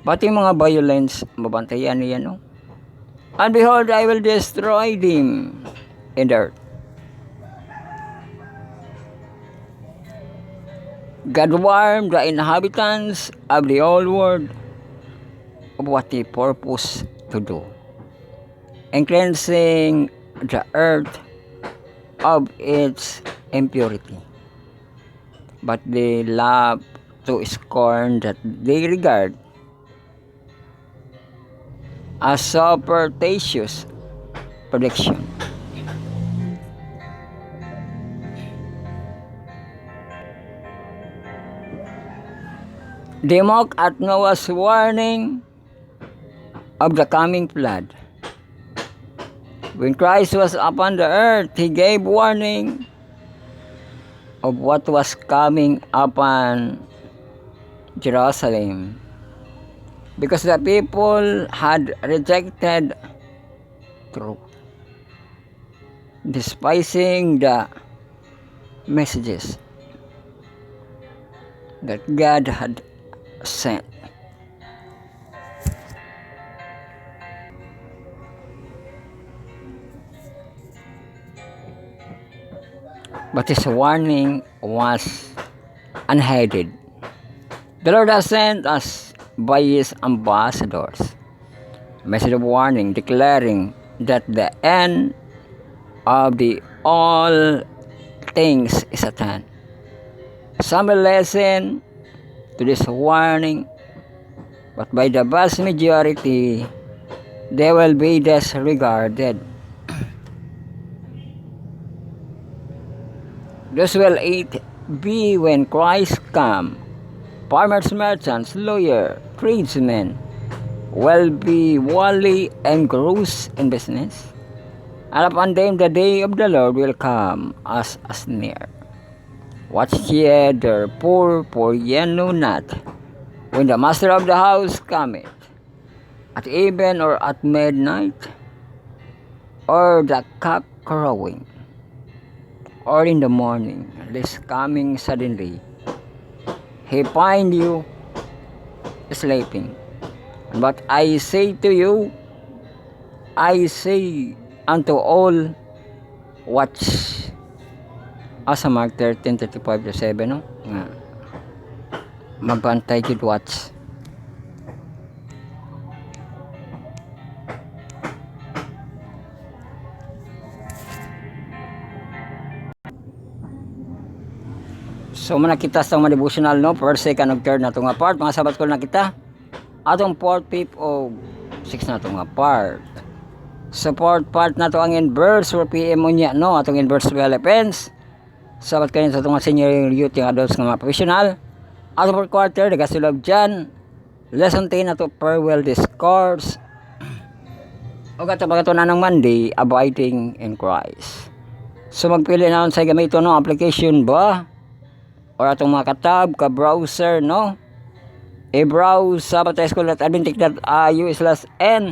Pati mga violence, mabantayan niya no? And behold, I will destroy them in the earth. God warned the inhabitants of the old world of what He purposed to do, and cleansing the earth of its impurity. But they love to scorn that they regard as superstitious prediction. They mock at Noah's warning of the coming flood. When Christ was upon the earth, He gave warning of what was coming upon Jerusalem, because the people had rejected truth, despising the messages that God had sent. But His warning was unheeded. The Lord has sent us by His ambassadors a message of warning, declaring that the end of the all things is at hand. Some will listen to this warning, but by the vast majority, they will be disregarded. Those will it be when Christ come. Farmers, merchants, lawyers, tradesmen will be wholly engrossed in business, and upon them the day of the Lord will come as near. Watch ye therefore, for ye know not when the master of the house cometh, at even or at midnight, or the cock crowing, or in the morning, lest coming suddenly He find you sleeping. But I say to you, I say unto all, watch. Sa Mark 13:35-7, no? Nga. Magbantay gid, watch. So manakita sa mga devotional no, first, second, ug third na ito nga part. Mga sabat ko na kita. Atong 4th, 5th, o 6th na ito nga part. Sa 4th part na ito ang inverse or PM unya no, atong inverse Philippines. Sabat kayo sa itong senior youth yung adults nga mga professional. Atong 4th quarter, the Gospel of John. Lesson 10 na ito, farewell discourse. O gato na ng Monday, abiding in Christ. So magpili na sa gamito no, application ba? Or atong mga katab, ka-browser, no? I-browse sa batayschool.adventist.iu/n.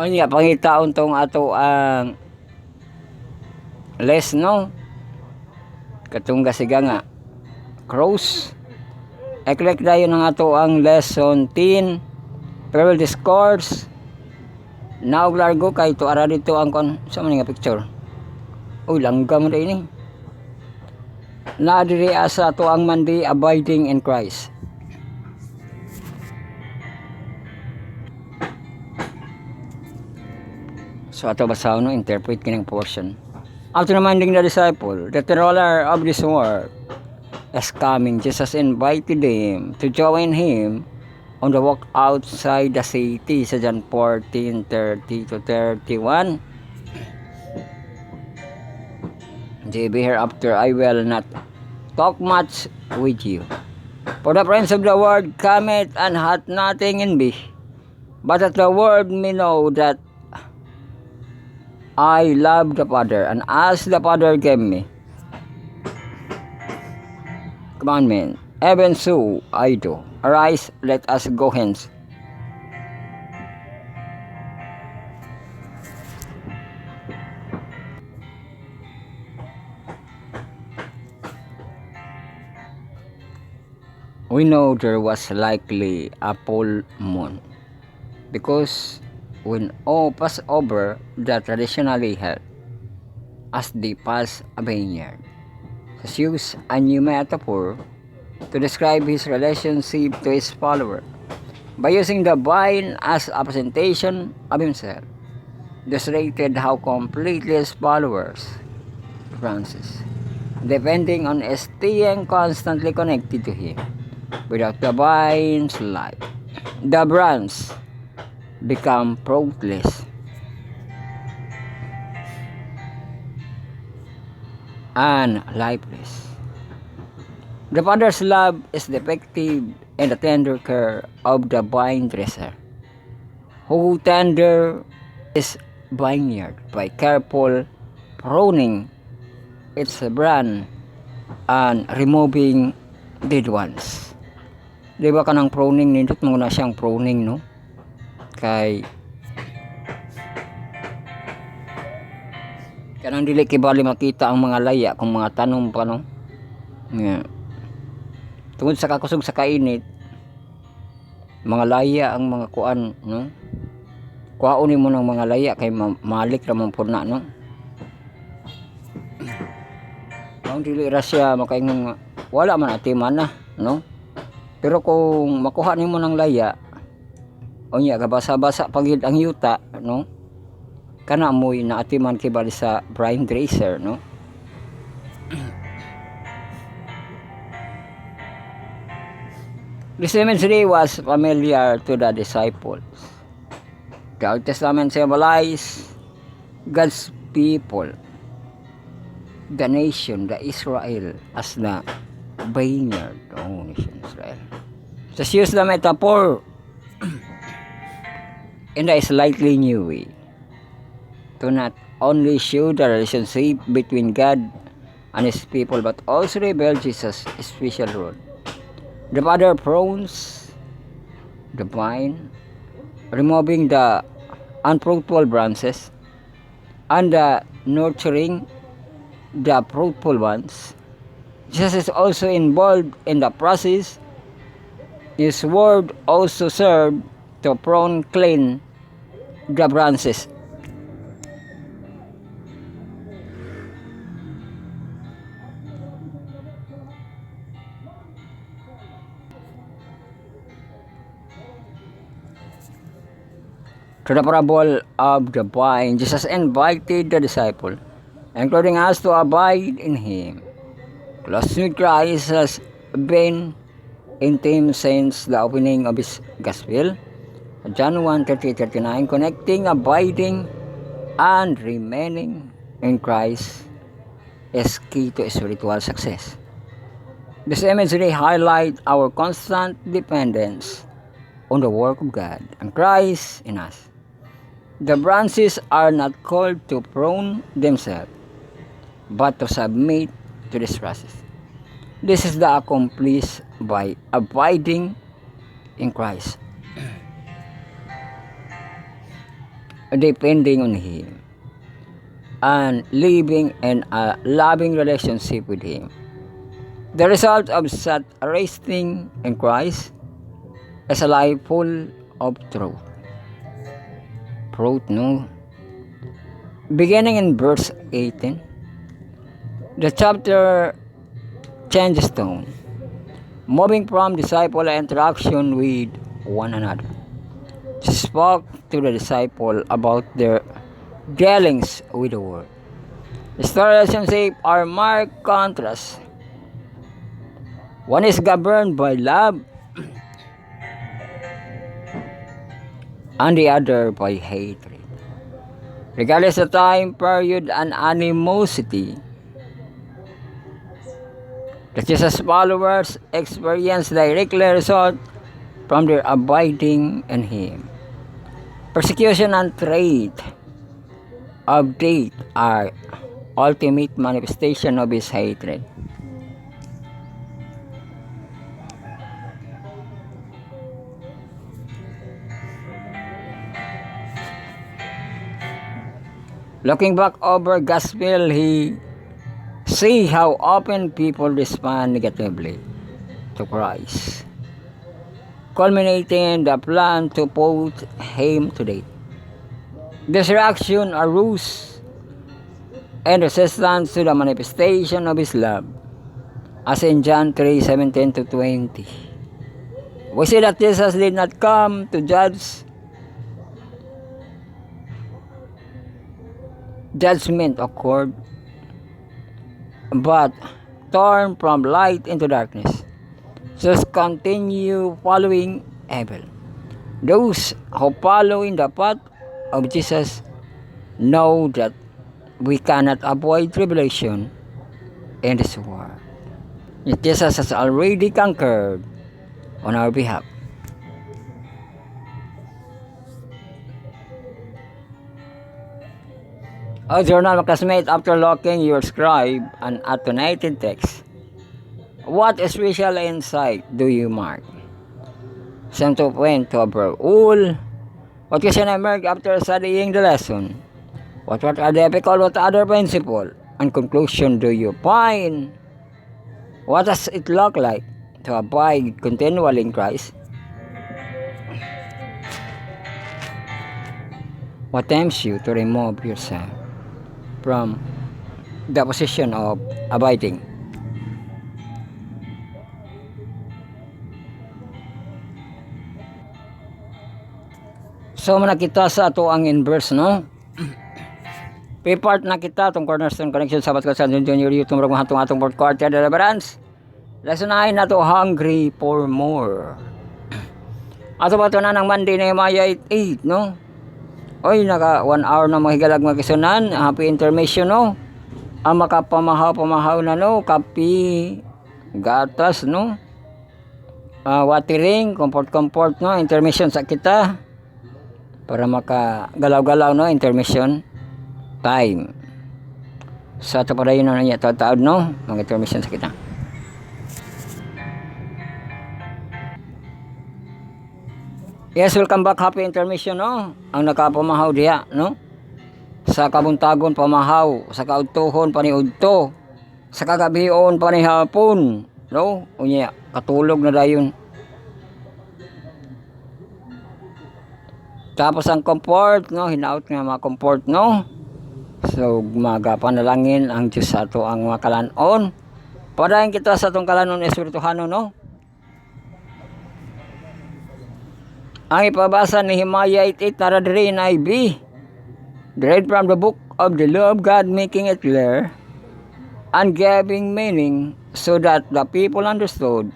O niya, pangitaon tong ato ang less, no? Katong gasiga nga. Cross. I-click na yun ang ato ang lesson 10. Farewell discourse. Now largo kay to ara dito ang kon sa man nga picture. Uy, langgam ra ini. Na diri asa to ang Monday abiding in Christ. So ato basaw no, interpret kining portion. After reminding the disciple that the ruler of this world is coming, Jesus invited them to join him on the walk outside the city sa John 14:30 to 31. Hereafter I will not talk much with you. For the prince of the world cometh and hath nothing in me, but that the world may know that I love the Father, and as the Father gave me commandment, even so I do. Arise, let us go hence. We know there was likely a full moon because when all passed over the traditionally held as they pass a vineyard. Jesus used a new metaphor to describe his relationship to his follower by using the vine as a presentation of himself. This rated how completely his followers, branches, depending on staying constantly connected to him. Without the vine's life, the branch become fruitless and lifeless. The Father's love is depicted in the tender care of the vine dresser, who tender his vineyard by careful pruning its branch and removing dead ones. Di ba kanang pruning nindot mo na siyang pruning no? Kay kanang dili kibali makita ang mga laya kung mga tanom pa no. Yeah. Tungod sa kakusog sa kainit, mga laya ang mga kuan no. Kuhaon mo ng mga laya kay malik ra man pud na no. Ang dili ra siya makaingon wala man atiman na no. Pero kung makuha nimo ng laya, unya gabasa-basa pagid ang yuta, no? Kana mo'y naatiman kibali sa vine dresser, no? This imagery was familiar to the disciples. The Old Testament symbolized God's people, the nation, the Israel, as the vineyard, nation Israel. Just use the metaphor in a slightly new way to not only show the relationship between God and his people but also reveal Jesus' special role. The Father prunes the vine, removing the unfruitful branches and nurturing the fruitful ones. Jesus is also involved in the process. His word also served to prune clean the branches. To the parable of the vine, Jesus invited the disciple, including us, to abide in him. Close with Christ has been intimate since the opening of his gospel. John 1:30-39, connecting, abiding, and remaining in Christ is key to spiritual success. This imagery highlights our constant dependence on the work of God and Christ in us. The branches are not called to prune themselves, but to submit to this process. This is the accomplished by abiding in Christ, depending on him, and living in a loving relationship with him. The result of such resting in Christ is a life full of truth. Fruit, no? Beginning in verse 18, the chapter changes tone, moving from disciple interaction with one another. She spoke to the disciple about their dealings with the world. Historical relationships are marked contrast. One is governed by love and the other by hatred. Regardless of time, period, and animosity, the Jesus followers experience directly result from their abiding in Him. Persecution and trait of death are ultimate manifestation of His hatred. Looking back over gospel, he see how often people respond negatively to Christ, culminating in the plan to put Him to death. This reaction arose in resistance to the manifestation of His love, as in John 3:17-20. We see that Jesus did not come to judge. Judgment occurred, but turn from light into darkness. Just continue following evil. Those who follow in the path of Jesus know that we cannot avoid tribulation in this world. Yet Jesus has already conquered on our behalf. A journal classmate, after looking your scribe and attenuated text, what special insight do you mark? Some to point to overall. What question emerged after studying the lesson? What are the difficult, what other principle and conclusion do you find? What does it look like to abide continually in Christ? What tempts you to remove yourself from the position of abiding? So nakita sa ato ang inverse, no? P-part na kita itong Cornerstone Connection Sabat Kasan Junior YouTube murag hatong atong fourth quarter deliverance. Lesson 9 na to, hungry for more. Ato ba ito na ng Monday na Maya 8, no? Oy, naka 1 hour na mahigalag magkisunan. Happy intermission, no? Ang makapamahaw na, no? Kapi, gatas, no? Watering, comfort, no? Intermission sa kita. Para makagalaw-galaw, no? Intermission time. Sa ito para yun na niya taod, no? Mga intermission sa kita. Yes, welcome back. Happy intermission, no? Ang nakapamahaw diya, no? Sa kabuntagon pamahaw, sa kaudtohon paniudto, sa kagabion panihapon, no? Unya, katulog na dayon. Tapos ang comfort, no? Hinaut nga mga comfort, no? So, magapanalangin ang Diyos sa ato ang mga kalanon. Padayon kita sa atong kalanon espirituhano, no? Ang ipabasa ni Himaya 8:8 na diri in IB. Read from the book of the law of God, making it clear and giving meaning so that the people understood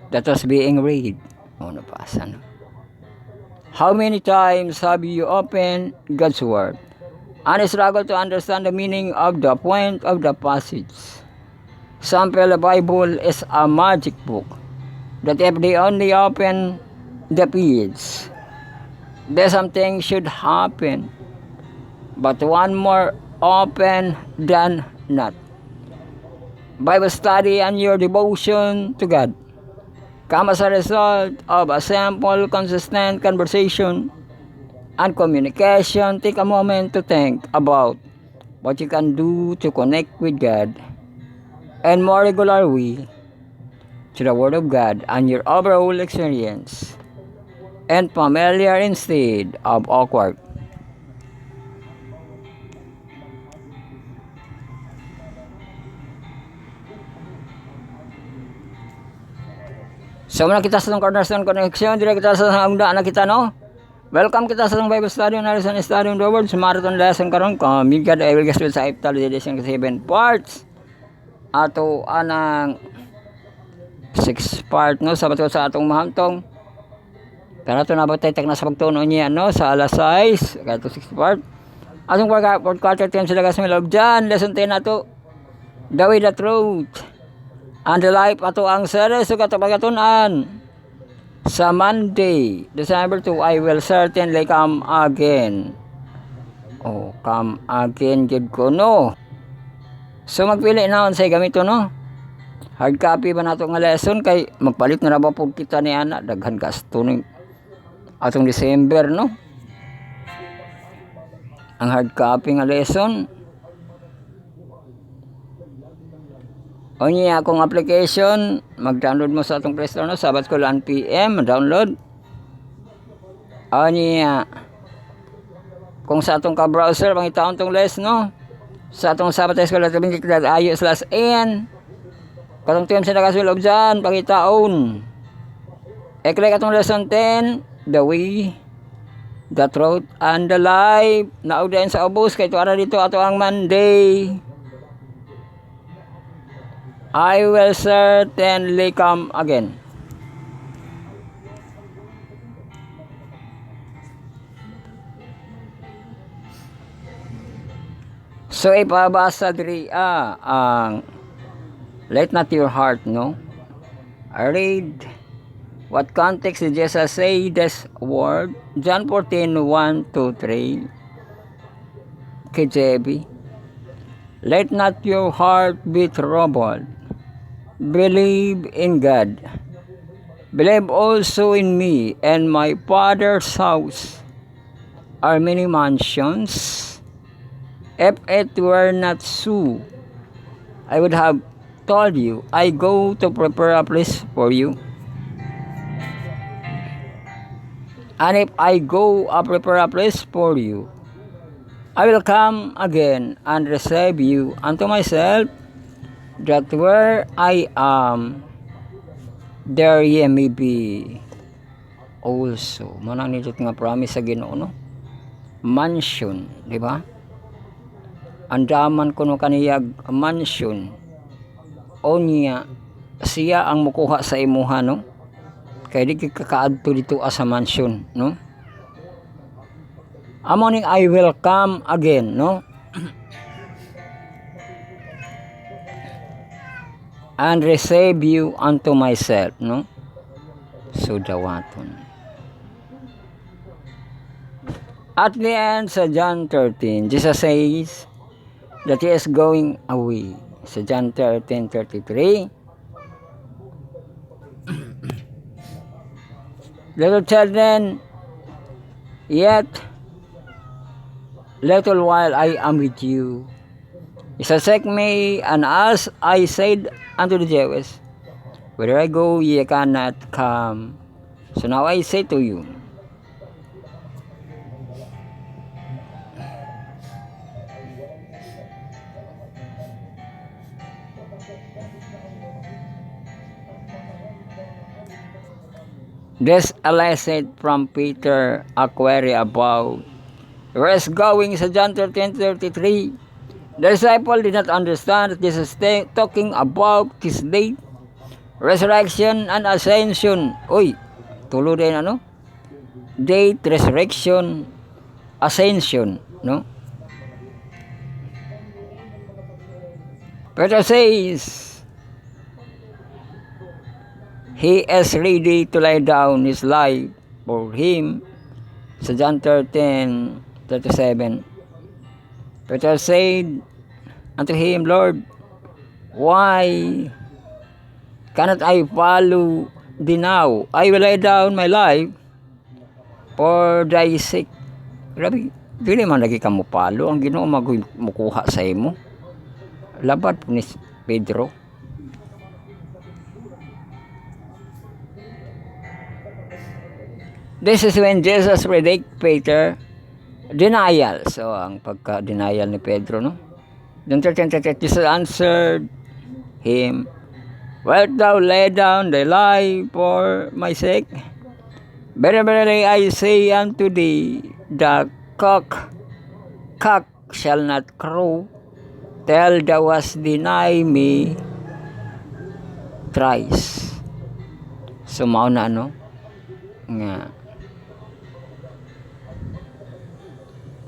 that was being read. Nabasa, no? How many times have you opened God's word and struggled to understand the meaning of the point of the passage? Some feel the Bible is a magic book that if they only open the page, then something should happen, but one more often than not. Bible study and your devotion to God come as a result of a simple, consistent conversation and communication. Take a moment to think about what you can do to connect with God and more regular way to the Word of God and your overall experience, and familiar instead of awkward. So muna kita sa Cornerstone Connection, dire kita sa hangda na kita, no? Welcome kita sa itong Bible study na sa study of the word. Sa marathon lesson karon kami God I will guess with sa Iftal edition kasi 7 parts. Ato anang 6 part no sabato sa atong mahantong. Pero ito nabot tayo na sa pagtuon niya no sa alas 6 kaya ito 6 part. Atong quarter time sila kasi milog dyan. Lesson 10 ato. The way, the truth, and the life ato ang series so katapagatunan. Sa Monday, December 2, I will certainly come again. Oh, come again gid ko no. So magpili na unsay gamito no. Hard copy ba nato nga lesson kay magpalit na ba pud kita ni ana daghan gasto ni atong December no. Ang hard copy nga lesson. O niya akong application, mag-download mo sa atong Play Store no, Sabat ko 1 PM, download. O niya, kung sa atong ka-browser, pangitaon tong les no, sa atong Sabat School at .io/en, katong team sila kasulob dyan, pangitaon. E-click atong lesson 10, the way, the truth, and the life, naudayan sa ubos, kay tuwara dito ato ang Monday. I will certainly come again. So ipabasa diri ang let not your heart no. I read what context did Jesus say this word? John 14:1-3 KJV. Let not your heart be troubled. Believe in God. Believe also in me. And my Father's house are many mansions. If it were not so, I would have told you, I go to prepare a place for you. And if I go and prepare a place for you, I will come again and receive you unto myself, that where I am, there ye may be also. Manang nito nga promise sa Ginoo no? Mansion, di ba? Andaman ko no kaniyag mansion. O niya, siya ang mukuha sa imuha no? Kaya di kakaadto dito sa mansion, no? Amoning I will come again, no? And receive you unto myself, no? So dawaton. At the end sa John 13, Jesus says that he is going away. Sa John 13:33, little children, yet little while I am with you. Forsake me, and as I said unto the Jews, where I go, ye cannot come. So now I say to you, this a lesson from Peter, a query about where is going sa John 13:33. The disciple did not understand that Jesus is talking about his death, resurrection, and ascension. Uy, tulo din ano? Death, resurrection, ascension, no? Peter says, he is ready to lay down his life for him. Sa John 13:37, Peter said unto him, Lord, why cannot I follow thee now? I will lay down my life for thy sake. Grabe, dili man lagi ka mo palo. Ang Ginoo makuha sa imo. Labat po ni Pedro. This is when Jesus predict Peter denial. So, ang pagka-denial ni Pedro, no? Then 13:38, Jesus answered him, wilt thou lay down thy life for my sake? Verily I say unto thee, the cock shall not crow till thou hast denied me thrice. So mao na no nga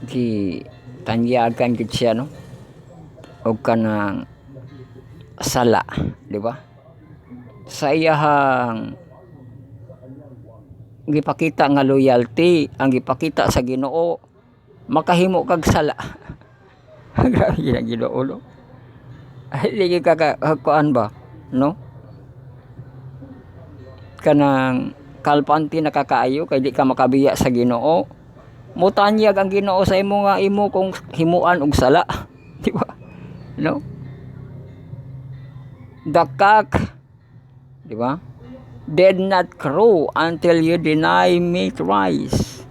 di tanyagan gid siya no og kanang sala, di ba? Sa iyahang gipakita nga loyalty, ang gipakita sa Ginoo, makahimo kag sala. Grabe ang Ginoo no. Ay ligi kuan ba, no? Kanang kalpanti nakakaayo kay di ka makabiya sa Ginoo. Mutanyag ang Ginoo sa imo nga imo kung himuan og sala, di ba? No? The cock, di ba? Did not crow until you deny me thrice.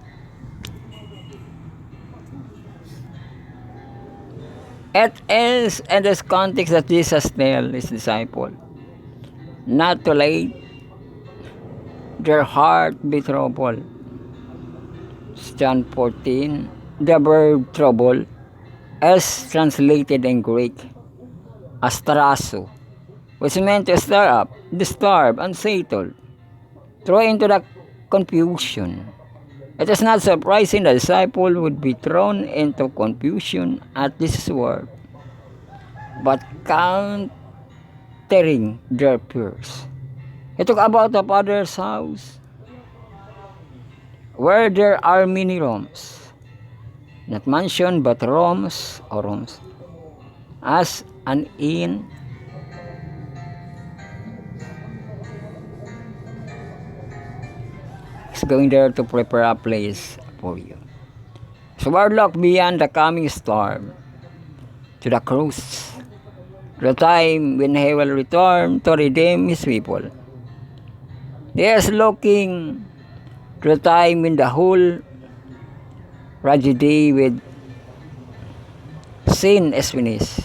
It is in this context that Jesus tells his disciple not to let their heart be troubled. John 14, the word trouble is translated in Greek as tarasso, which meant to stir up, disturb, unsettle, throw into the confusion. It is not surprising the disciple would be thrown into confusion at this word, but countering their fears. He talked about the Father's house, where there are many rooms, not mansion but rooms or rooms, as an inn. He's going there to prepare a place for you. So we're locked beyond the coming storm to the cross, the time when he will return to redeem his people. He is looking to the time when the whole tragedy with sin is finished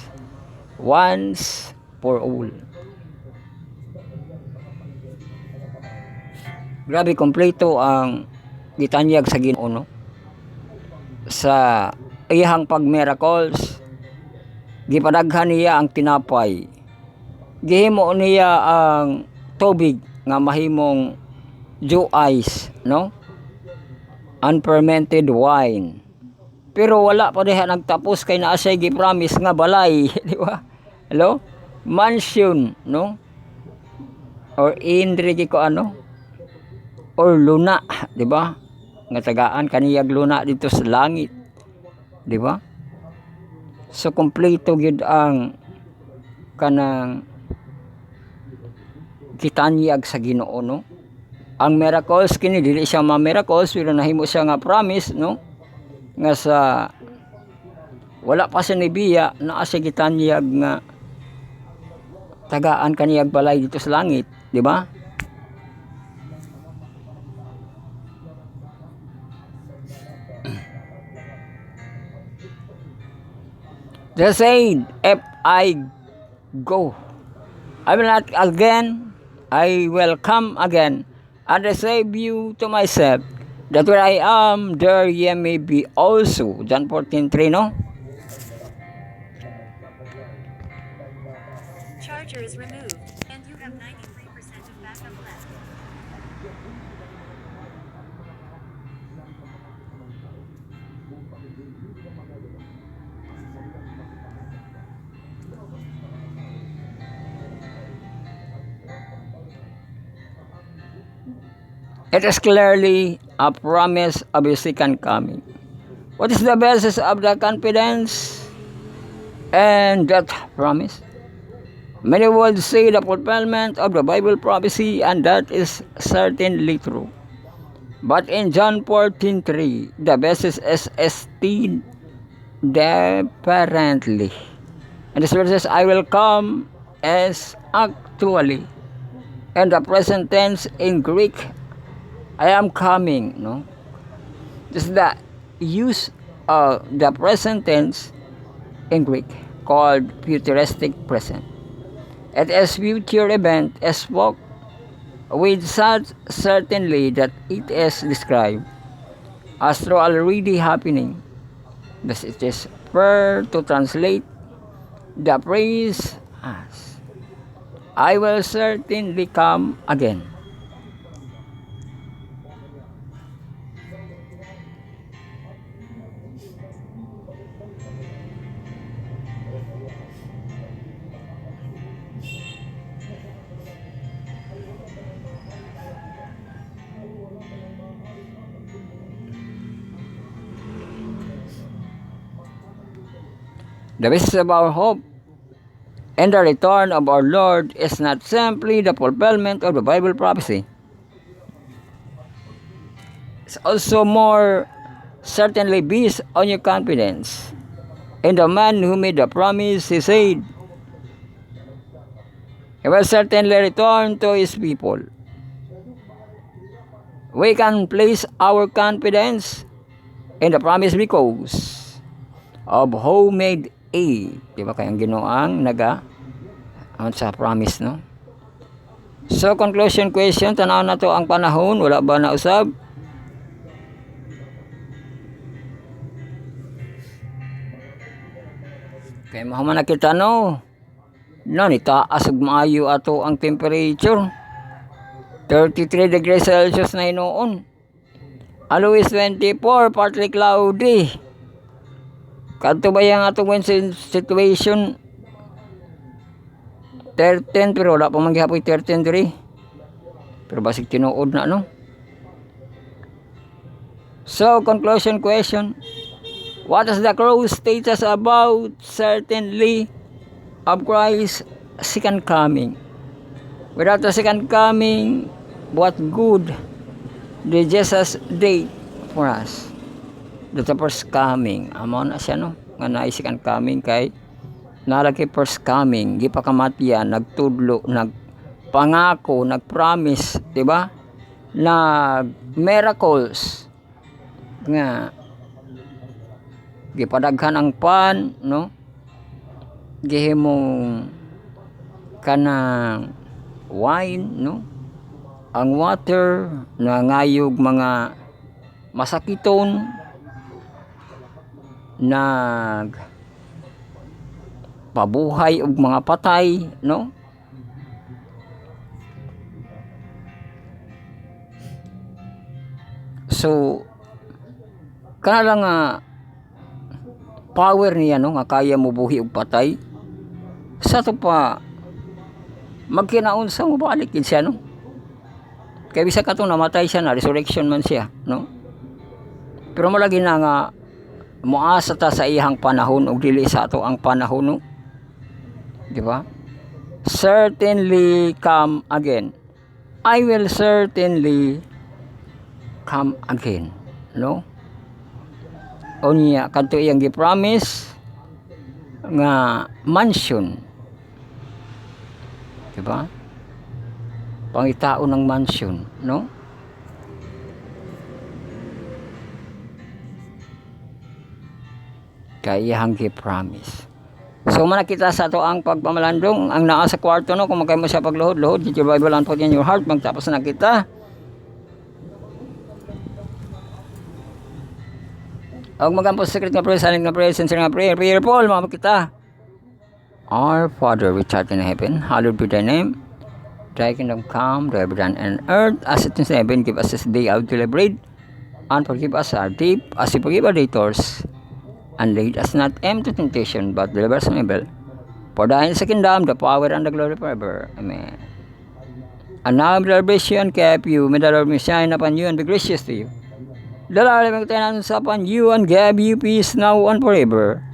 once for all. Grabe kompleto ang gitanyag sa Ginoo no? Sa iyang pag-miracles, gipadaghan niya ang tinapay. Gihimo niya ang tubig nga mahimong dew ice, no? Unfermented wine. Pero wala pa diha nagtapos kay naa siya gi-promise nga balay, di ba? Hello? Mansion, no? Or indri ko ano? Or luna, di ba? Nga tagaan kaniyag luna dito sa langit. Di ba? So kompleto gyud ang kanang kitanyag sa Ginoo no. Ang miracles kini dili siya ma-miracles pero nahimo siya nga promise no. Nga sa wala pa siya nibiya naa siya gitanyag nga tagaan kaniyag balay dito sa langit, di ba? They said, if I go, I will not again, I will come again, and receive you to myself, that where I am, there ye may be also. John 14:3, no? Charger is removed, and you have 93% of backup left. It is clearly a promise of His second coming. What is the basis of the confidence and that promise? Many would say the fulfillment of the Bible prophecy, and that is certainly true. But in John 14:3, the basis is stated differently. And this verses, I will come, is actually in the present tense in Greek, I am coming, no? Just the use of the present tense in Greek called futuristic present. It is future event is spoke with such certainty that it is described as though already happening. Thus it is fair to translate the phrase as, I will certainly come again. The basis of our hope and the return of our Lord is not simply the fulfillment of the Bible prophecy. It's also more certainly based on your confidence in the man who made the promise. He said, He will certainly return to His people. We can place our confidence in the promise because of who made a. Diba kayang ginoang sa promise, no? So, conclusion question, tanaw na to ang panahon, wala ba na usab? Kaya mahuman na kita, no? Nitaas ug maayo ato ang temperature. 33 degrees Celsius na hinoon. Always 24, partly cloudy. Kadto ba yung atong wind situation? 13, pero wala pa maghihapoy 13 diri. Pero basig tinuod na, no? So, conclusion question. What is the cross status about certainly of Christ's second coming? Without the second coming, what good did Jesus did for us? The first coming, amo na siya, no? Nga na second coming kay nalagi first coming, di pa kamatian, nagtudlo, nagpangako, nagpromise, di ba? Nag miracles nga gipadaghan ang pan, no? Gihimong kanang wine, no? Ang water na ngayog mga masakiton, nag pabuhay og mga patay, no? So kana lang nga power niya, no, nga kaya mo buhi og patay. Sa to pa magkinaon sa mobalik din siya, no? Kaya bisa ka to namatay siya na resurrection man siya, no? Pero malagi na nga muasa ta sa iyang panahon ug dili sa ato ang panahon, no? Di ba? Certainly come again. I will certainly come again, no? Unya kanto iyang gi-promise nga mansion. Di ba? Pangitao ng mansion, no? Kaya iyang gi-promise. So manakita sa ato ang pagpamalandong ang naa sa kwarto, no, kung magkay mo siya pagluhod-luhod, get your Bible and put in your heart, magtapos na kita. Ang magampo secret nga prayer, silent nga prayer, sincere nga prayer, prayer Paul, mga kita. Our Father which art in heaven, hallowed be thy name. Thy kingdom come, thy will be done on earth as it is in heaven. Give us this day our daily bread, and forgive us our debt as we forgive our debtors. And lead us not into temptation, but deliver us from evil. For thine is the kingdom, the power, and the glory forever. Amen. And now, the salvation kept you. May the Lord may shine upon you and be gracious to you. The Lord may magtanan upon you and give you peace now and forever.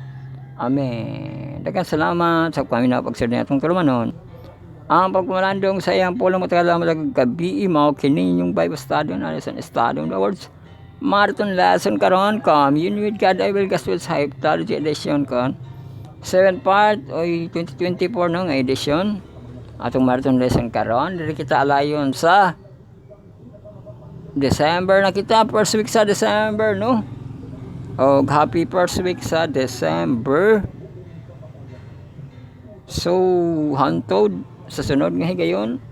Amen. Daghang salamat sa kami na pagserdi natong kalumanon. Ang pagkumalandong sa iyang pulong matagalang matagag gabi, mao kini yung Bible study na lesson study on the words. Marathon lesson karon Commune with God I Will Gospel Psychology edition kon 7 part oy 2024 no nga edition atong marathon lesson karon diri kita alayon sa December na kita, first week sa December, no? O happy first week sa December. So hantod sa sunod nga higayon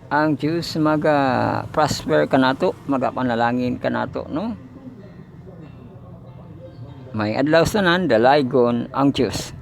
ang Diyos maga prosper kanato, maga panalangin kanato, no? May adlaw sa nan dalaygon ang Diyos.